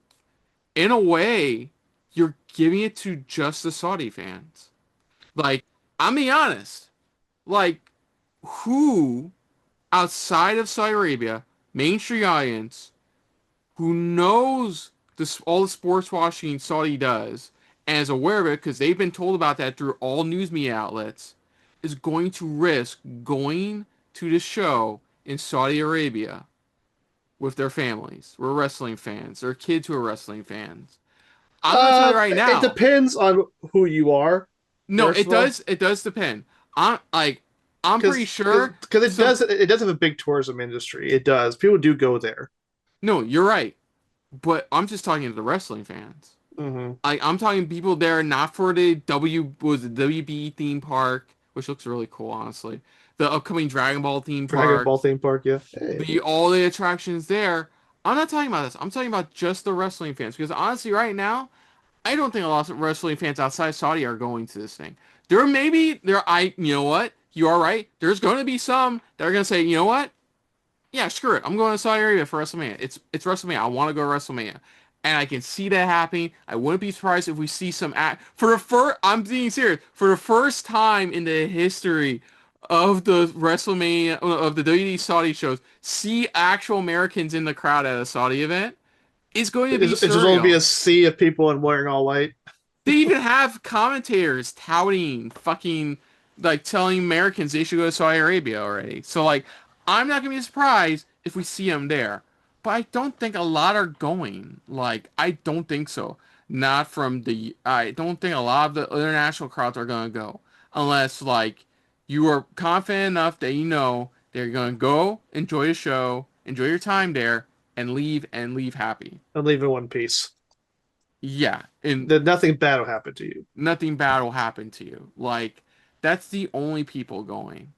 Speaker 1: in a way, you're giving it to just the Saudi fans. Like, I'm being honest. Like, who outside of Saudi Arabia, mainstream audience, who knows this all the sports washing Saudi does and is aware of it because they've been told about that through all news media outlets, is going to risk going to the show in Saudi Arabia with their families, who are wrestling fans, their kids who are wrestling fans. I'm gonna tell you right
Speaker 2: It
Speaker 1: now.
Speaker 2: depends on who you are.
Speaker 1: No,
Speaker 2: First
Speaker 1: it
Speaker 2: of all,
Speaker 1: does. It does depend. I'm pretty sure
Speaker 2: because
Speaker 1: some.
Speaker 2: it does have a big tourism industry. It does. People do go there.
Speaker 1: No, you're right. But I'm just talking to the wrestling fans.
Speaker 2: Mm-hmm.
Speaker 1: I'm talking people there not for the WB theme park, which looks really cool, honestly. The upcoming Dragon Ball theme
Speaker 2: Dragon
Speaker 1: park,
Speaker 2: Ball theme park, yeah. Hey.
Speaker 1: the all the attractions there. I'm not talking about this. I'm talking about just the wrestling fans because honestly, right now, I don't think a lot of wrestling fans outside Saudi are going to this thing. There may be there. You know what? You are right. There's going to be some that are going to say, you know what? Yeah, screw it. I'm going to Saudi Arabia for WrestleMania. It's WrestleMania. I want to go to WrestleMania, and I can see that happening. I wouldn't be surprised if we see some act for the first. I'm being serious. For the first time in the history of the WrestleMania of the WWE Saudi shows, see actual Americans in the crowd at a Saudi event. It's going to be
Speaker 2: It's just going to be a
Speaker 1: surreal.
Speaker 2: sea of people and wearing all white.
Speaker 1: They even have commentators touting fucking like telling Americans they should go to Saudi Arabia already. So like, I'm not gonna be surprised if we see them there, but I don't think a lot are going. Like, I don't think so. Not from the. I don't think a lot of the international crowds are gonna go unless like you are confident enough that you know they're gonna go enjoy the show, enjoy your time there, and leave happy.
Speaker 2: And leave in one piece.
Speaker 1: Yeah, and
Speaker 2: That nothing bad will happen to you.
Speaker 1: nothing bad will happen to you. Like that's the only people going.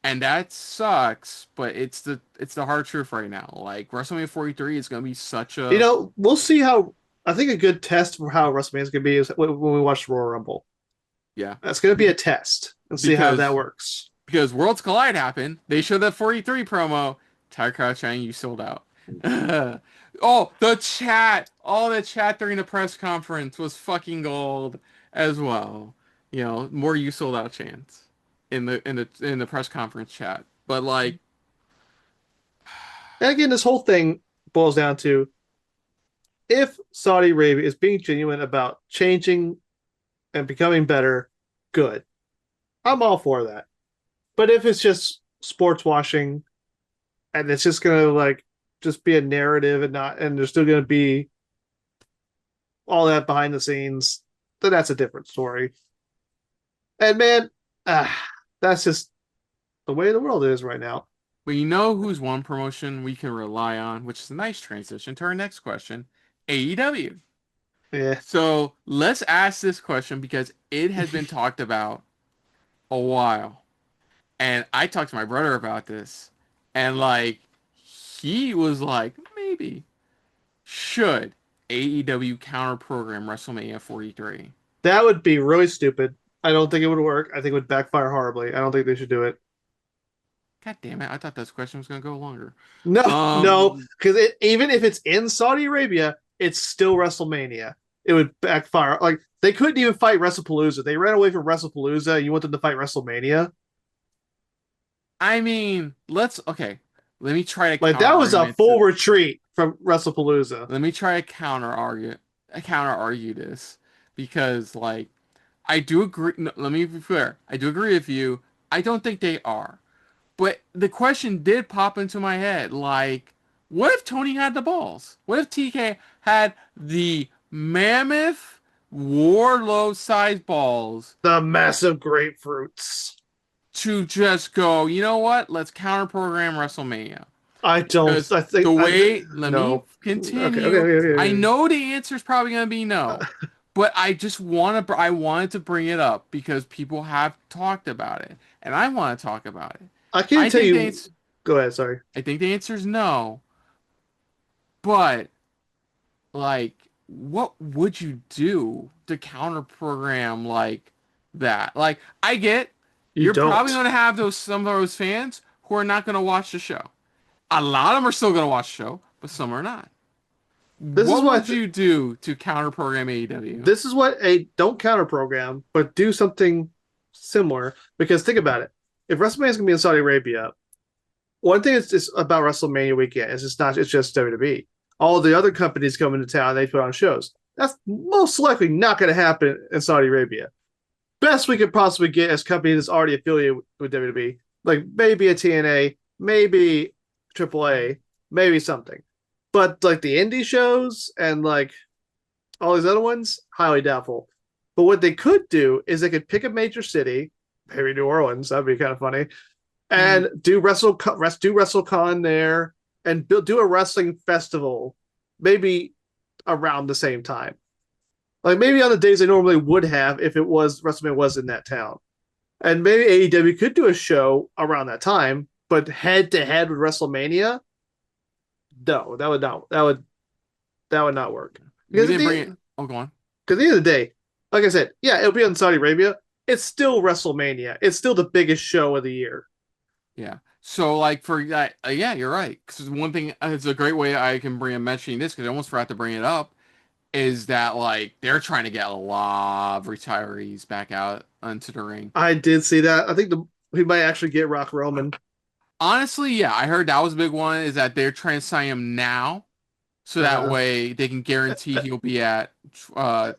Speaker 1: And that sucks, but it's the hard truth right now. Like WrestleMania 43 is going to be such
Speaker 2: You
Speaker 1: a
Speaker 2: know, we'll see how. I think a good test for how WrestleMania is going to be is when we watch the Royal Rumble.
Speaker 1: yeah,
Speaker 2: That's going to be a test and see how that
Speaker 1: because
Speaker 2: works.
Speaker 1: Worlds Collide happened. They showed that 43 promo. Entire crowd chanting, "You sold out." Oh, the chat! All the chat during the press conference was fucking gold as well. You know, more "You sold out" chants in the press conference chat. But like,
Speaker 2: And again, this whole thing boils down to if Saudi Arabia is being genuine about changing and becoming better, good. I'm all for that. But if it's just sports washing and it's just gonna like just be a narrative and not and there's still gonna be all that behind the scenes, then that's a different story. And man, that's just the way the world is right now.
Speaker 1: but you know who's one promotion we can rely on, which is a nice transition to our next question, AEW.
Speaker 2: Yeah.
Speaker 1: So let's ask this question because it has been talked about a while. And I talked to my brother about this. And like, he was like, maybe should AEW counter-program WrestleMania 43?
Speaker 2: That would be really stupid. I don't think it would work. I think it would backfire horribly. I don't think they should do it.
Speaker 1: God damn it. I thought this question was going to go longer.
Speaker 2: No, no,
Speaker 1: Um,
Speaker 2: because even if it's in Saudi Arabia, it's still WrestleMania. It would backfire. Like they couldn't even fight WrestlePalooza. They ran away from WrestlePalooza. You want them to fight WrestleMania?
Speaker 1: I mean, okay. Let me try to
Speaker 2: Like
Speaker 1: counter
Speaker 2: that was a
Speaker 1: argument
Speaker 2: full retreat from WrestlePalooza.
Speaker 1: let me try to counter argue this because like I do agree. No, let me be clear. I do agree with you. I don't think they are. But the question did pop into my head like, what if Tony had the balls? What if TK had the mammoth Warlow sized balls
Speaker 2: The massive grapefruits.
Speaker 1: to just go, you know what? Let's counter program WrestleMania.
Speaker 2: I don't.
Speaker 1: Because the way, let me
Speaker 2: No. Okay. Okay.
Speaker 1: continue.
Speaker 2: Okay.
Speaker 1: I
Speaker 2: Okay.
Speaker 1: know the answer is probably going to be no, but I wanted to bring it up because people have talked about it, and I want to talk about it.
Speaker 2: I can't
Speaker 1: I
Speaker 2: tell
Speaker 1: think the
Speaker 2: you.
Speaker 1: answer,
Speaker 2: Go ahead. Sorry.
Speaker 1: I think the answer is no, but like, what would you do to counter program like that? Like, I get
Speaker 2: You
Speaker 1: you're probably
Speaker 2: don't.
Speaker 1: going to have some of those fans who are not going to watch the show. A lot of them are still going to watch the show, but some are not.
Speaker 2: This is
Speaker 1: What
Speaker 2: what
Speaker 1: would you do to counter program AEW?
Speaker 2: this is what a don't counter program, but do something similar. Because think about it. If WrestleMania is gonna be in Saudi Arabia, one thing is about WrestleMania weekend is it's just WWE. All the other companies come into town, they put on shows. That's most likely not going to happen in Saudi Arabia. Best we could possibly get as a company that's already affiliated with WWE. Like maybe a TNA, maybe AAA, maybe something. But like the indie shows and like all these other ones, highly doubtful. But what they could do is they could pick a major city, maybe New Orleans. That'd be kind of funny,
Speaker 1: Hmm.
Speaker 2: and do WrestleCon there, and do a wrestling festival, maybe around the same time. Like maybe on the days they normally would have if it was WrestleMania was in that town, and maybe AEW could do a show around that time, but head to head with WrestleMania, no, that would not work
Speaker 1: We
Speaker 2: because
Speaker 1: didn't bring it. Oh, go on.
Speaker 2: at the end of the day, like I said, yeah, it'll be on Saudi Arabia. It's still WrestleMania. It's still the biggest show of the year.
Speaker 1: Yeah. So like for that, yeah, you're right. Because one thing, it's a great way I can bring up mentioning this because I almost forgot to bring it up is that like they're trying to get a lot of retirees back out onto the ring.
Speaker 2: I did see that. I think we might actually get Rock Roman.
Speaker 1: Honestly, yeah, I heard that was a big one. Is that they're trying to sign him now, so that
Speaker 2: Uh,
Speaker 1: way they can guarantee he'll be at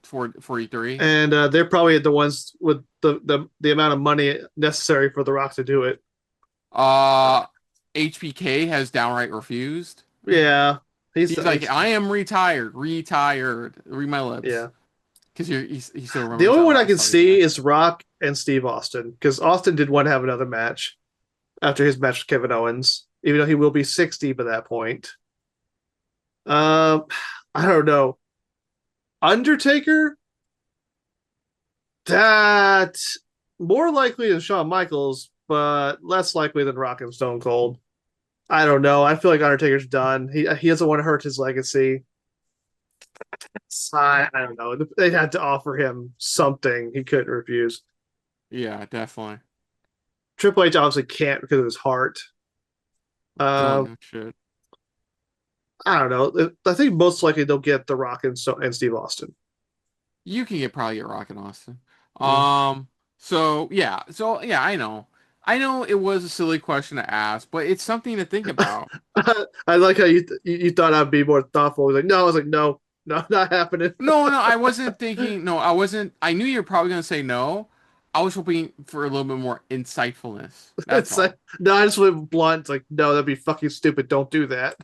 Speaker 1: 43.
Speaker 2: and they're probably the ones with the amount of money necessary for The Rock to do it.
Speaker 1: Uh, HBK has downright refused.
Speaker 2: Yeah,
Speaker 1: He's like, I am retired, retired. Read my lips,
Speaker 2: yeah.
Speaker 1: because he still
Speaker 2: The
Speaker 1: remembers
Speaker 2: only
Speaker 1: that
Speaker 2: one I
Speaker 1: last
Speaker 2: can
Speaker 1: Saudi
Speaker 2: see
Speaker 1: match.
Speaker 2: is Rock and Steve Austin because Austin did want to have another match after his match with Kevin Owens, even though he will be 60 by that point. Um, I don't know. Undertaker, that more likely than Shawn Michaels, but less likely than Rock and Stone Cold. I don't know. I feel like Undertaker's done. He doesn't want to hurt his legacy. I don't know. They had to offer him something he couldn't refuse.
Speaker 1: Yeah, definitely.
Speaker 2: Triple H obviously can't because of his heart.
Speaker 1: Oh
Speaker 2: Uh,
Speaker 1: no shit.
Speaker 2: I don't know. I think most likely they'll get The Rock and Steve Austin.
Speaker 1: You can get probably get Rocket Austin.
Speaker 2: Mm.
Speaker 1: Um. So yeah, I know it was a silly question to ask, but it's something to think about.
Speaker 2: I like how you thought I'd be more thoughtful. I was like, no, I was like, no, no, not happening.
Speaker 1: No, no, I wasn't thinking. No, I wasn't. I knew you were probably gonna say no. I was hoping for a little bit more insightfulness. That's
Speaker 2: It's like,
Speaker 1: all.
Speaker 2: no, I just went blunt. It's like, no, that'd be fucking stupid. Don't do that.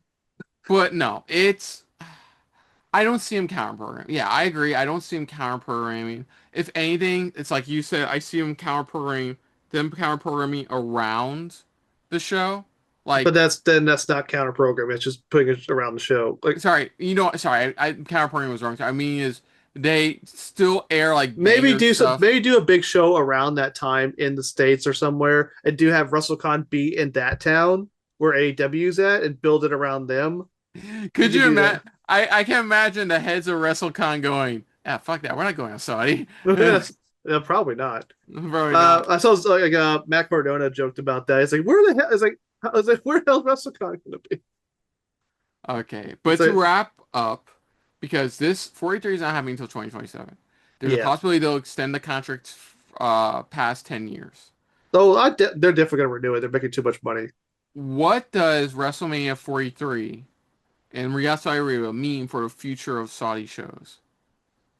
Speaker 1: But no, it's. I don't see him counter programming. Yeah, I agree. I don't see him counter programming. If anything, it's like you said. I see him counter programming around the show.
Speaker 2: But
Speaker 1: Like,
Speaker 2: that's not counter program. It's just putting it around the show. Like
Speaker 1: sorry, sorry. I counter programming was wrong. I mean, is they still air like
Speaker 2: maybe
Speaker 1: banger
Speaker 2: do some,
Speaker 1: stuff.
Speaker 2: maybe do a big show around that time in the States or somewhere, and do have WrestleCon be in that town where AEW's at, and build it around them. You
Speaker 1: Could
Speaker 2: could
Speaker 1: you
Speaker 2: do
Speaker 1: imagine? I can imagine the heads of WrestleCon going, "Ah, fuck that. We're not going to Saudi."
Speaker 2: that. Probably not.
Speaker 1: Probably not.
Speaker 2: I saw like Matt Cardona joked about that. It's like where the hell? It's like I was like where the hell is WrestleCon gonna be?
Speaker 1: Okay,
Speaker 2: It's
Speaker 1: but to
Speaker 2: like
Speaker 1: wrap up, because this 43 is not happening until 2027. There's a
Speaker 2: yeah.
Speaker 1: possibility they'll extend the contract past 10 years.
Speaker 2: Though they're definitely gonna renew it. They're making too much money.
Speaker 1: What does WrestleMania 43 and Riyadh Saudi Arabia mean for the future of Saudi shows?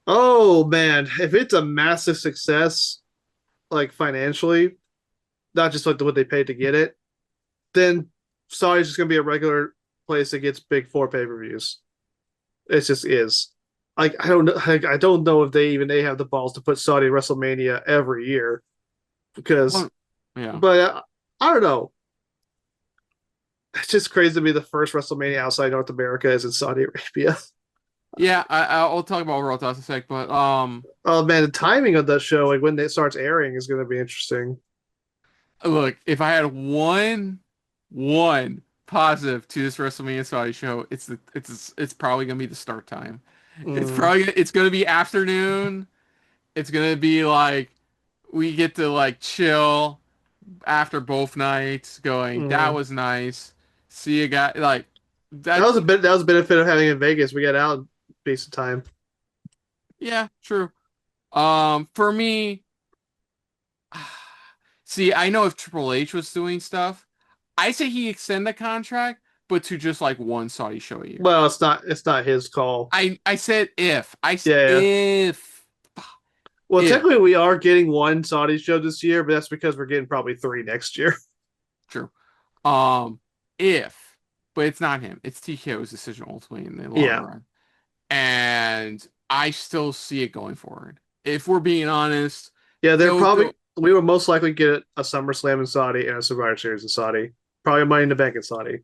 Speaker 2: Oh man, if it's a massive success, like financially, not just like what they paid to get it, then Saudi's just gonna be a regular place that gets big four pay-per-views. It just is. Like I don't know. Like, I don't know if they have the balls to put Saudi WrestleMania every year because,
Speaker 1: Well, yeah.
Speaker 2: but I don't know. It's just crazy to me. The first WrestleMania outside North America is in Saudi Arabia.
Speaker 1: Yeah, I'll talk about Raw in a sec, but
Speaker 2: Oh man, the timing of that show, like when it starts airing, is going to be interesting.
Speaker 1: look, if I had one positive to this WrestleMania Saudi show, it's probably gonna be the start time.
Speaker 2: Mm,
Speaker 1: It's gonna be afternoon. It's gonna be like we get to like chill after both nights, going that
Speaker 2: mm.
Speaker 1: was nice. See you guys like
Speaker 2: That was
Speaker 1: that's
Speaker 2: a bit. That was a benefit of having it in Vegas. We got out decent time.
Speaker 1: yeah, true. For me, see, I know if Triple H was doing stuff, I say he extend the contract, but to just like one Saudi show a year.
Speaker 2: Well, it's not. It's not his call.
Speaker 1: I said if
Speaker 2: Yeah. Well,
Speaker 1: if
Speaker 2: technically, we are getting one Saudi show this year, but that's because we're getting probably three next year.
Speaker 1: true. Um, if, but it's not him. It's TKO's decision ultimately in the long
Speaker 2: Yeah,
Speaker 1: run. And I still see it going forward. If we're being honest,
Speaker 2: yeah. They're
Speaker 1: they'll
Speaker 2: probably
Speaker 1: go.
Speaker 2: we would most likely get a SummerSlam in Saudi and a Survivor Series in Saudi. Probably a Money in the Bank in Saudi.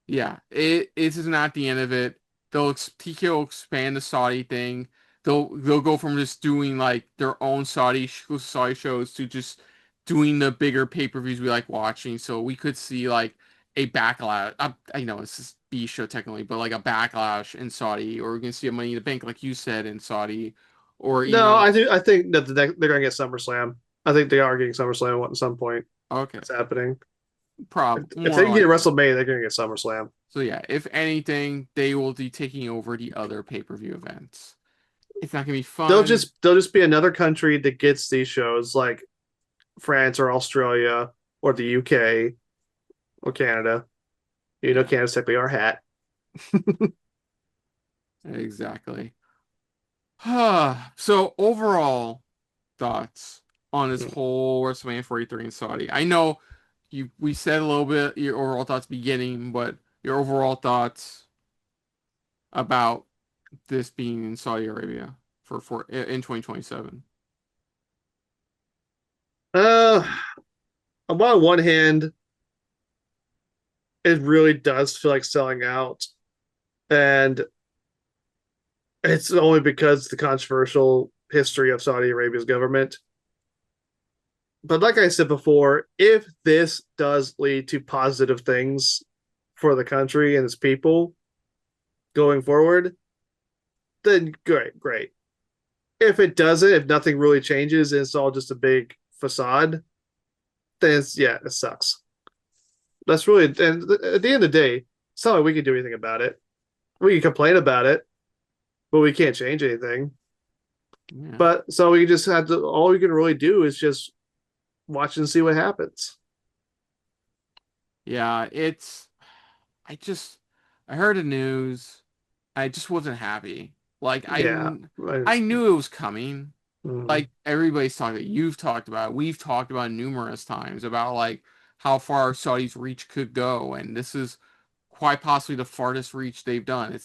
Speaker 1: Yeah, it is not the end of it. TKO will expand the Saudi thing. They'll go from just doing like their own Saudi shows to just doing the bigger pay-per-views we like watching. So we could see like a backlash. I know it's just B show technically, but like a backlash in Saudi, or we can see a Money in the Bank like you said in Saudi, or
Speaker 2: No,
Speaker 1: even
Speaker 2: I think that they're going to get SummerSlam. I think they are getting SummerSlam at some point.
Speaker 1: okay,
Speaker 2: That's happening. If
Speaker 1: more
Speaker 2: they can get
Speaker 1: likely.
Speaker 2: WrestleMania, they're going to get SummerSlam.
Speaker 1: So yeah, if anything, they will be taking over the other pay-per-view events. It's not gonna be fun.
Speaker 2: They'll just be another country that gets these shows, like France or Australia or the UK or Canada. You know,
Speaker 1: Yeah,
Speaker 2: Canada's technically our hat.
Speaker 1: exactly. So overall thoughts on this whole WrestleMania 43 in Saudi. I know we said a little bit your overall thoughts beginning, but your overall thoughts about this being in Saudi Arabia for in 2027.
Speaker 2: Uh, on one hand, it really does feel like selling out, and it's only because the controversial history of Saudi Arabia's government. But like I said before, if this does lead to positive things for the country and its people going forward, then great, great. If it doesn't, if nothing really changes, and it's all just a big facade, then yeah, it sucks. That's really, and at the end of the day, it's not like we can do anything about it. We can complain about it, but we can't change anything.
Speaker 1: Yeah.
Speaker 2: But so we just have to, all we can really do is just watch and see what happens.
Speaker 1: Yeah, I just I heard the news. I just wasn't happy. Like
Speaker 2: Yeah.
Speaker 1: I knew it was coming.
Speaker 2: Mm.
Speaker 1: Like everybody's talking, you've talked about, we've talked about numerous times about like how far Saudi's reach could go, and this is quite possibly the farthest reach they've done.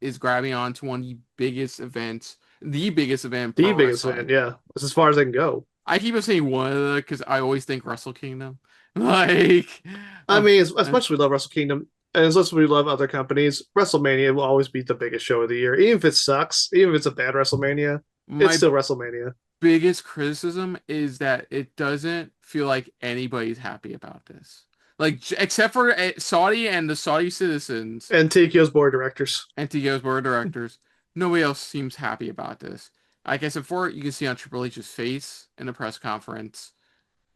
Speaker 1: Is grabbing onto one of the biggest event in
Speaker 2: The
Speaker 1: pro
Speaker 2: biggest fan,
Speaker 1: wrestling.
Speaker 2: yeah. That's as far as they can go.
Speaker 1: I keep on saying one of the because I always think Wrestle Kingdom, like,
Speaker 2: I
Speaker 1: of
Speaker 2: mean, as much as we love Wrestle Kingdom, and as much as we love other companies, WrestleMania will always be the biggest show of the year. Even if it sucks, even if it's a bad WrestleMania, it's
Speaker 1: my
Speaker 2: still WrestleMania.
Speaker 1: biggest criticism is that it doesn't feel like anybody's happy about this. Like, except for Saudi and the Saudi citizens
Speaker 2: And TKO's board of directors.
Speaker 1: and TO's board of directors, nobody else seems happy about this. Like I said before, you can see on Triple H's face in the press conference.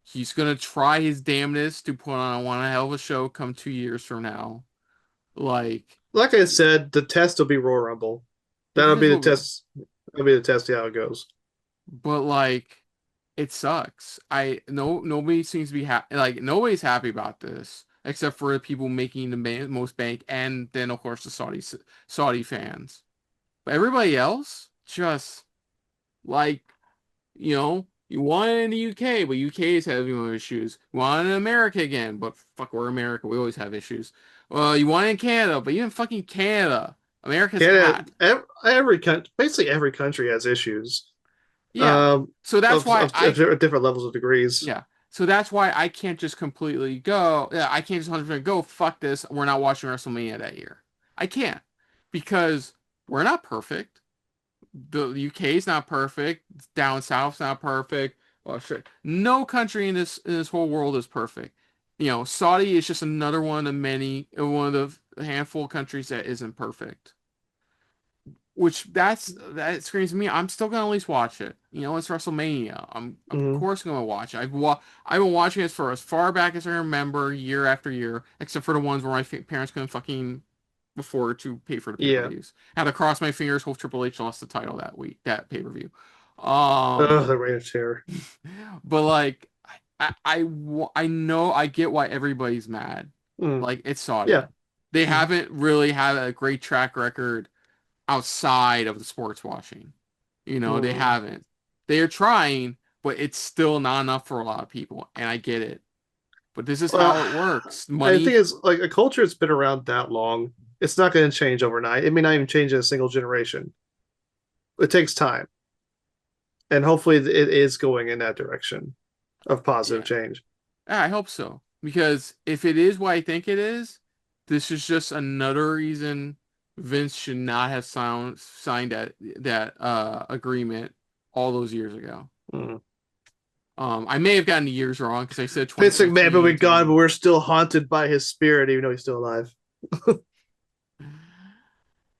Speaker 1: He's gonna try his damnedest to put on one hell of a show come 2 years from now. Like,
Speaker 2: Like I said, the test will be Royal Rumble.
Speaker 1: the
Speaker 2: That'll
Speaker 1: test
Speaker 2: be the
Speaker 1: will be,
Speaker 2: test. That'll be the test of how it goes.
Speaker 1: but like, it sucks. I no nobody seems to be happy. Like nobody's happy about this except for the people making the most bank, and then of course the Saudi fans. But everybody else just like you want it in the UK, but UK is having more issues. You want it in America again, but fuck, we're America. We always have issues. You want it in Canada, but even fucking Canada, America's
Speaker 2: Canada,
Speaker 1: had.
Speaker 2: every country, basically every country has issues
Speaker 1: Yeah. So that's why
Speaker 2: of different levels of degrees.
Speaker 1: yeah. So that's why I can't just completely go, yeah, I can't just 100% go, fuck this, we're not watching WrestleMania that year. I can't. Because we're not perfect. The UK is not perfect. Down south's not perfect. Well, shit. No country in this whole world is perfect. Saudi is just another one of the handful of countries that isn't perfect. Which that screams to me. I'm still gonna at least watch it. It's WrestleMania. I'm of
Speaker 2: Mm-hmm.
Speaker 1: course gonna watch it. I've been watching it for as far back as I remember, year after year, except for the ones where my parents couldn't fucking afford to pay for the
Speaker 2: Yeah.
Speaker 1: pay-per-views. Had to cross my fingers, hope Triple H lost the title that week, that pay-per-view.
Speaker 2: Oh,
Speaker 1: Um,
Speaker 2: the reign of terror.
Speaker 1: but like, I know I get why everybody's mad.
Speaker 2: Mm.
Speaker 1: Like, it's
Speaker 2: Yeah.
Speaker 1: Saudi. They
Speaker 2: Mm.
Speaker 1: haven't really had a great track record outside of the sports watching. They
Speaker 2: Mm.
Speaker 1: haven't. They are trying, but it's still not enough for a lot of people, and I get it. but this is
Speaker 2: Well,
Speaker 1: how it works.
Speaker 2: I think
Speaker 1: Money.
Speaker 2: it's like a culture that's been around that long. It's not going to change overnight. It may not even change in a single generation. It takes time, and hopefully, it is going in that direction of positive
Speaker 1: Yeah,
Speaker 2: change.
Speaker 1: I hope so. Because if it is what I think it is, this is just another reason Vince should not have signed that agreement all those years ago.
Speaker 2: Mm.
Speaker 1: I may have gotten the years wrong because I said
Speaker 2: Vince McMahon will be
Speaker 1: 2015
Speaker 2: gone, but
Speaker 1: to
Speaker 2: we're still haunted by his spirit, even though he's still alive.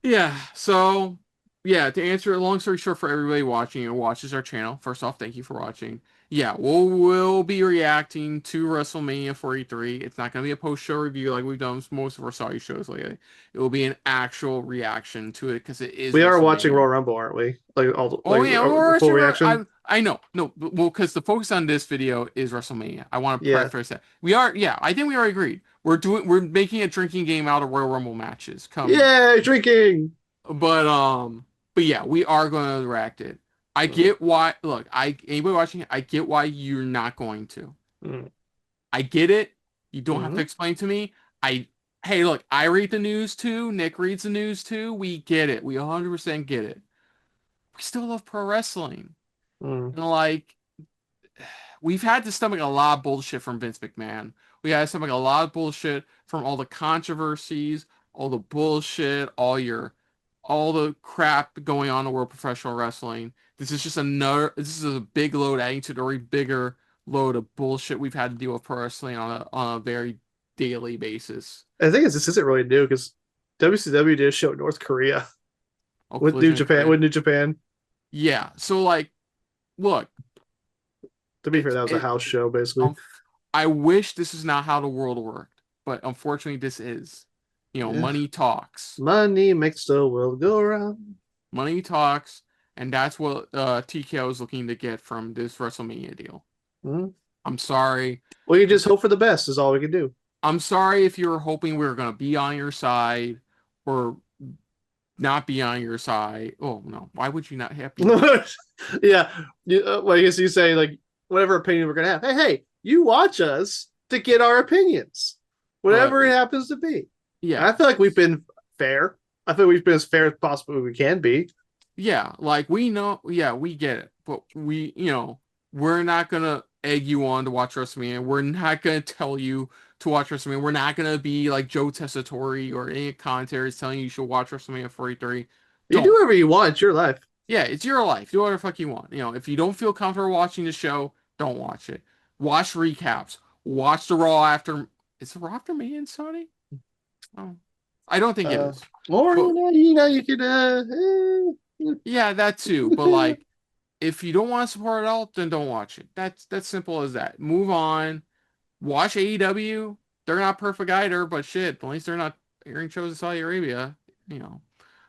Speaker 1: yeah. So yeah, to answer a long story short for everybody watching and watches our channel, first off, thank you for watching. Yeah, we'll be reacting to WrestleMania 43. It's not gonna be a post-show review like we've done with most of our Saudi shows lately. It will be an actual reaction to it because it is
Speaker 2: We are watching Royal
Speaker 1: WrestleMania.
Speaker 2: Rumble, aren't we? Like
Speaker 1: Oh yeah,
Speaker 2: the
Speaker 1: we're
Speaker 2: full
Speaker 1: actually,
Speaker 2: reaction.
Speaker 1: I know. No, well, because the focus on this video is WrestleMania. I want to
Speaker 2: Yeah,
Speaker 1: preface that. We are, yeah, I think we already agreed. We're making a drinking game out of Royal Rumble matches coming.
Speaker 2: yeah, drinking.
Speaker 1: But but yeah, we are going to react it. I
Speaker 2: Mm,
Speaker 1: get why. Look, anybody watching it, I get why you're not going to.
Speaker 2: mm,
Speaker 1: I get it. You don't have to
Speaker 2: mm,
Speaker 1: explain to me. I Hey, look, I read the news too. Nick reads the news too. We get it. We 100% get it. We still love pro wrestling.
Speaker 2: mm.
Speaker 1: And like we've had to stomach a lot of bullshit from Vince McMahon. We had to stomach a lot of bullshit from all the controversies, all the bullshit, all the crap going on in the world of professional wrestling. This is a big load adding to the already bigger load of bullshit we've had to deal with pro wrestling on a very daily basis.
Speaker 2: I think this isn't really new because WCW did a show in North Korea
Speaker 1: Oh,
Speaker 2: with New
Speaker 1: Collision in
Speaker 2: Japan.
Speaker 1: Korea.
Speaker 2: With New Japan,
Speaker 1: Yeah. So like, look,
Speaker 2: to be fair,
Speaker 1: it's
Speaker 2: that was a
Speaker 1: it.
Speaker 2: house show basically.
Speaker 1: Um, I wish this is not how the world worked, but unfortunately, this is.
Speaker 2: Yeah,
Speaker 1: Money talks.
Speaker 2: money makes the world go round.
Speaker 1: Money talks, and that's what TKO is looking to get from this WrestleMania deal.
Speaker 2: Mm.
Speaker 1: I'm sorry.
Speaker 2: Well, you just hope for the best is all we can do.
Speaker 1: I'm sorry if you were hoping we were going to be on your side or not be on your side. Oh, no. Why would you not have be?
Speaker 2: Yeah, well, I guess you say like whatever opinion we're gonna have. Hey, you watch us to get our opinions,
Speaker 1: But
Speaker 2: whatever it happens to be. And
Speaker 1: yeah.
Speaker 2: I feel like we've been fair. I feel we've been as fair as possible we can be.
Speaker 1: Yeah, like we know, yeah, we get it, but we're not gonna egg you on to watch WrestleMania. We're not gonna tell you to watch WrestleMania. We're not gonna be like Joe Tessitore or any commentaries telling you should watch WrestleMania 43.
Speaker 2: You do
Speaker 1: Don't.
Speaker 2: whatever you want. It's your life.
Speaker 1: Yeah, it's your life. Do whatever the fuck you want. If you don't feel comfortable watching the show, don't watch it. Watch recaps. Watch the Raw after. Is the Raw after Mania in Saudi? Oh, I don't think it
Speaker 2: Uh,
Speaker 1: is.
Speaker 2: or
Speaker 1: But
Speaker 2: you could.
Speaker 1: yeah, that too. But like, if you don't want to support it all, then don't watch it. That's simple as that. Move on. Watch AEW. They're not perfect either, but shit, at least they're not airing shows in Saudi Arabia. You know.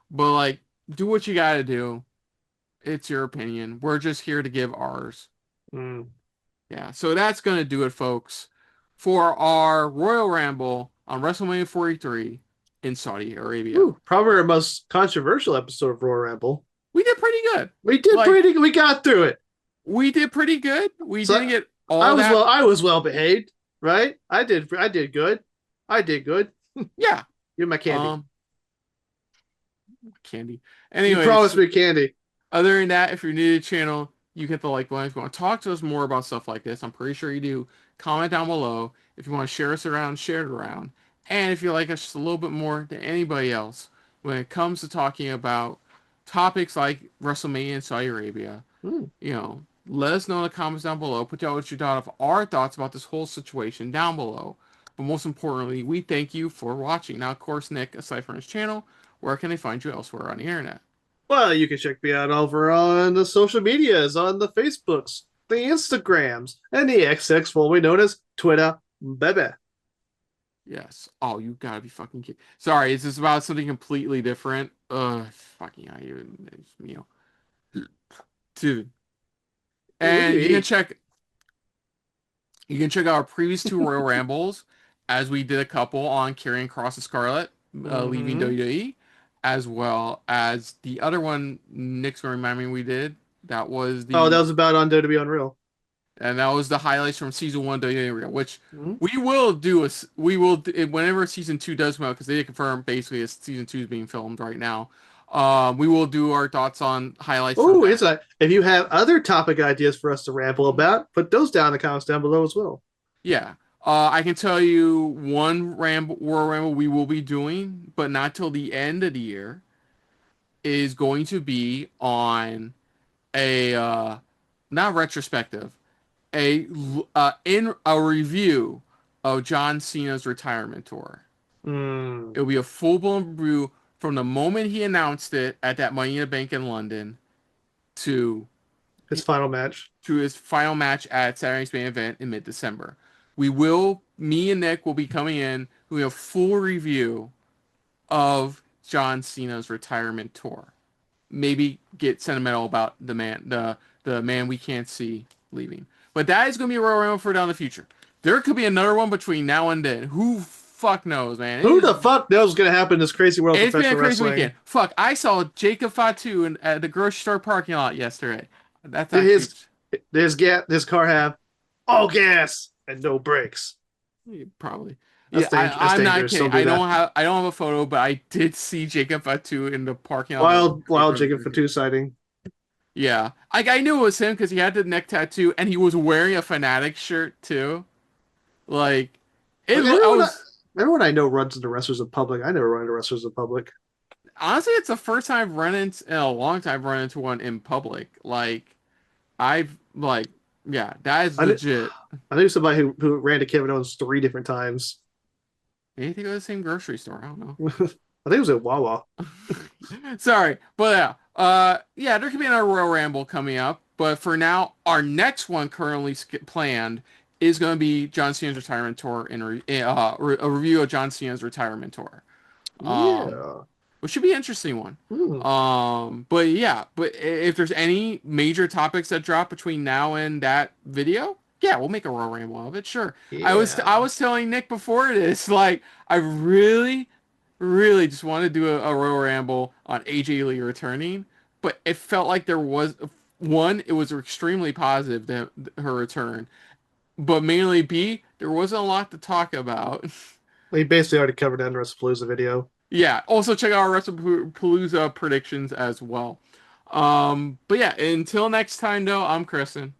Speaker 1: But like, do what you gotta do. It's your opinion. We're just here to give ours.
Speaker 2: Mm.
Speaker 1: Yeah. So that's gonna do it, folks, for our Royal Ramble on WrestleMania 43 in Saudi Arabia.
Speaker 2: Ooh, probably our most controversial episode of Royal Ramble.
Speaker 1: We did pretty good.
Speaker 2: We did
Speaker 1: Like,
Speaker 2: pretty. We got through it.
Speaker 1: we did pretty good. We
Speaker 2: So
Speaker 1: didn't get all that.
Speaker 2: I was well behaved, right? I did good. I did good.
Speaker 1: Yeah.
Speaker 2: You're my candy.
Speaker 1: Um, candy.
Speaker 2: You promised
Speaker 1: Anyways,
Speaker 2: me candy.
Speaker 1: other than that, if you're new to the channel, you hit the like button. If you want to talk to us more about stuff like this, I'm pretty sure you do. Comment down below. If you want to share us around, share it around. And if you like us just a little bit more than anybody else when it comes to talking about topics like WrestleMania and Saudi Arabia,
Speaker 2: Mm.
Speaker 1: let us know in the comments down below. Put down what you thought of our thoughts about this whole situation down below. But most importantly, we thank you for watching. Now, of course, Nick, aside from his channel, where can they find you elsewhere on the internet?
Speaker 2: Well, you can check me out over on the social medias, on the Facebooks, the Instagrams, and the XX, formerly known as Twitter, baby.
Speaker 1: Yes. Oh, you gotta be fucking kidding. Sorry, is this about something completely different? Fucking I even dude.
Speaker 2: Hey, what do you
Speaker 1: And
Speaker 2: eat?
Speaker 1: you can check out our previous two Royal Rambles, as we did a couple on Karrion Kross and Scarlett leaving
Speaker 2: Mm-hmm.
Speaker 1: WWE, as well as the other one Nick's gonna remind me we did. That was
Speaker 2: Oh, that
Speaker 1: the
Speaker 2: was about on WWE Unreal.
Speaker 1: And that was the highlights from season 1 of WWE, which we will do. Whenever season 2 does come out, because they confirm basically season 2 is being filmed right now. We will do our thoughts on highlights.
Speaker 2: Oh, it's like if you have other topic ideas for us to ramble about, put those down in the comments down below as well.
Speaker 1: Yeah. I can tell you one Royal Ramble we will be doing, but not till the end of the year, is going to be on a not retrospective, in a review of John Cena's retirement tour. It'll be a full-blown review from the moment he announced it at that Money in the Bank in London to
Speaker 2: his final match.
Speaker 1: To his final match at Saturday's main event in mid-December. Me and Nick will be coming in with a full review of John Cena's retirement tour. Maybe get sentimental about the man we can't see leaving. But that is going to be a Royal Rumble for down the future. There could be another one between now and then. Who fuck knows, man?
Speaker 2: Who the fuck knows what's going to happen in this crazy world of professional wrestling? It's been a crazy weekend.
Speaker 1: Fuck, I saw Jacob Fatu at the grocery store parking lot yesterday. That's
Speaker 2: his car have all gas and no brakes.
Speaker 1: Probably.
Speaker 2: That's
Speaker 1: I'm not kidding. I don't have a photo, but I did see Jacob Fatu in the parking lot.
Speaker 2: Wild Jacob Fatu sighting.
Speaker 1: Yeah, I knew it was him because he had the neck tattoo and he was wearing a Fanatic shirt too. Like,
Speaker 2: everyone I know runs into wrestlers in public. I never run into wrestlers in public.
Speaker 1: Honestly, it's the first time I've run into in a long time run into one in public. Like, that is legit.
Speaker 2: I knew somebody who ran to Kevin Owens 3 different times.
Speaker 1: Maybe they go to the same grocery store. I don't know.
Speaker 2: I think it was at Wawa.
Speaker 1: Sorry, but there could be another Royal Ramble coming up. But for now, our next one currently planned is going to be John Cena's retirement tour and a review of John Cena's retirement tour. Which should be an interesting one. But if there's any major topics that drop between now and that video, we'll make a Royal Ramble of it. Sure. Yeah. I was telling Nick before this, like, I really just want to do a Royal Ramble on AJ Lee returning, but it felt like there was it was extremely positive that her return, but mainly there wasn't a lot to talk about.
Speaker 2: We basically already covered that in the WrestlePalooza video.
Speaker 1: Yeah. Also check out our WrestlePalooza predictions as well. Until next time though, I'm Kristen.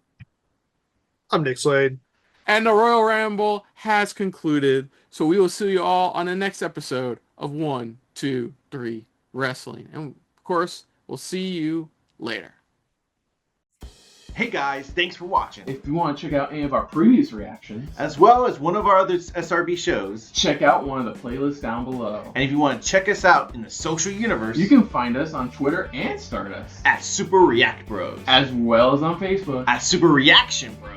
Speaker 2: I'm Nick Slade.
Speaker 1: And the Royal Ramble has concluded. So we will see you all on the next episode of 1, 2, 3 Wrestling. And of course, we'll see you later.
Speaker 3: Hey guys, thanks for watching.
Speaker 1: If you want to check out any of our previous reactions,
Speaker 3: as well as one of our other SRB shows,
Speaker 1: check out one of the playlists down below.
Speaker 3: And if you want to check us out in the social universe,
Speaker 1: you can find us on Twitter and Stardust
Speaker 3: at Super React Bros,
Speaker 1: as well as on Facebook
Speaker 3: at Super Reaction Bros.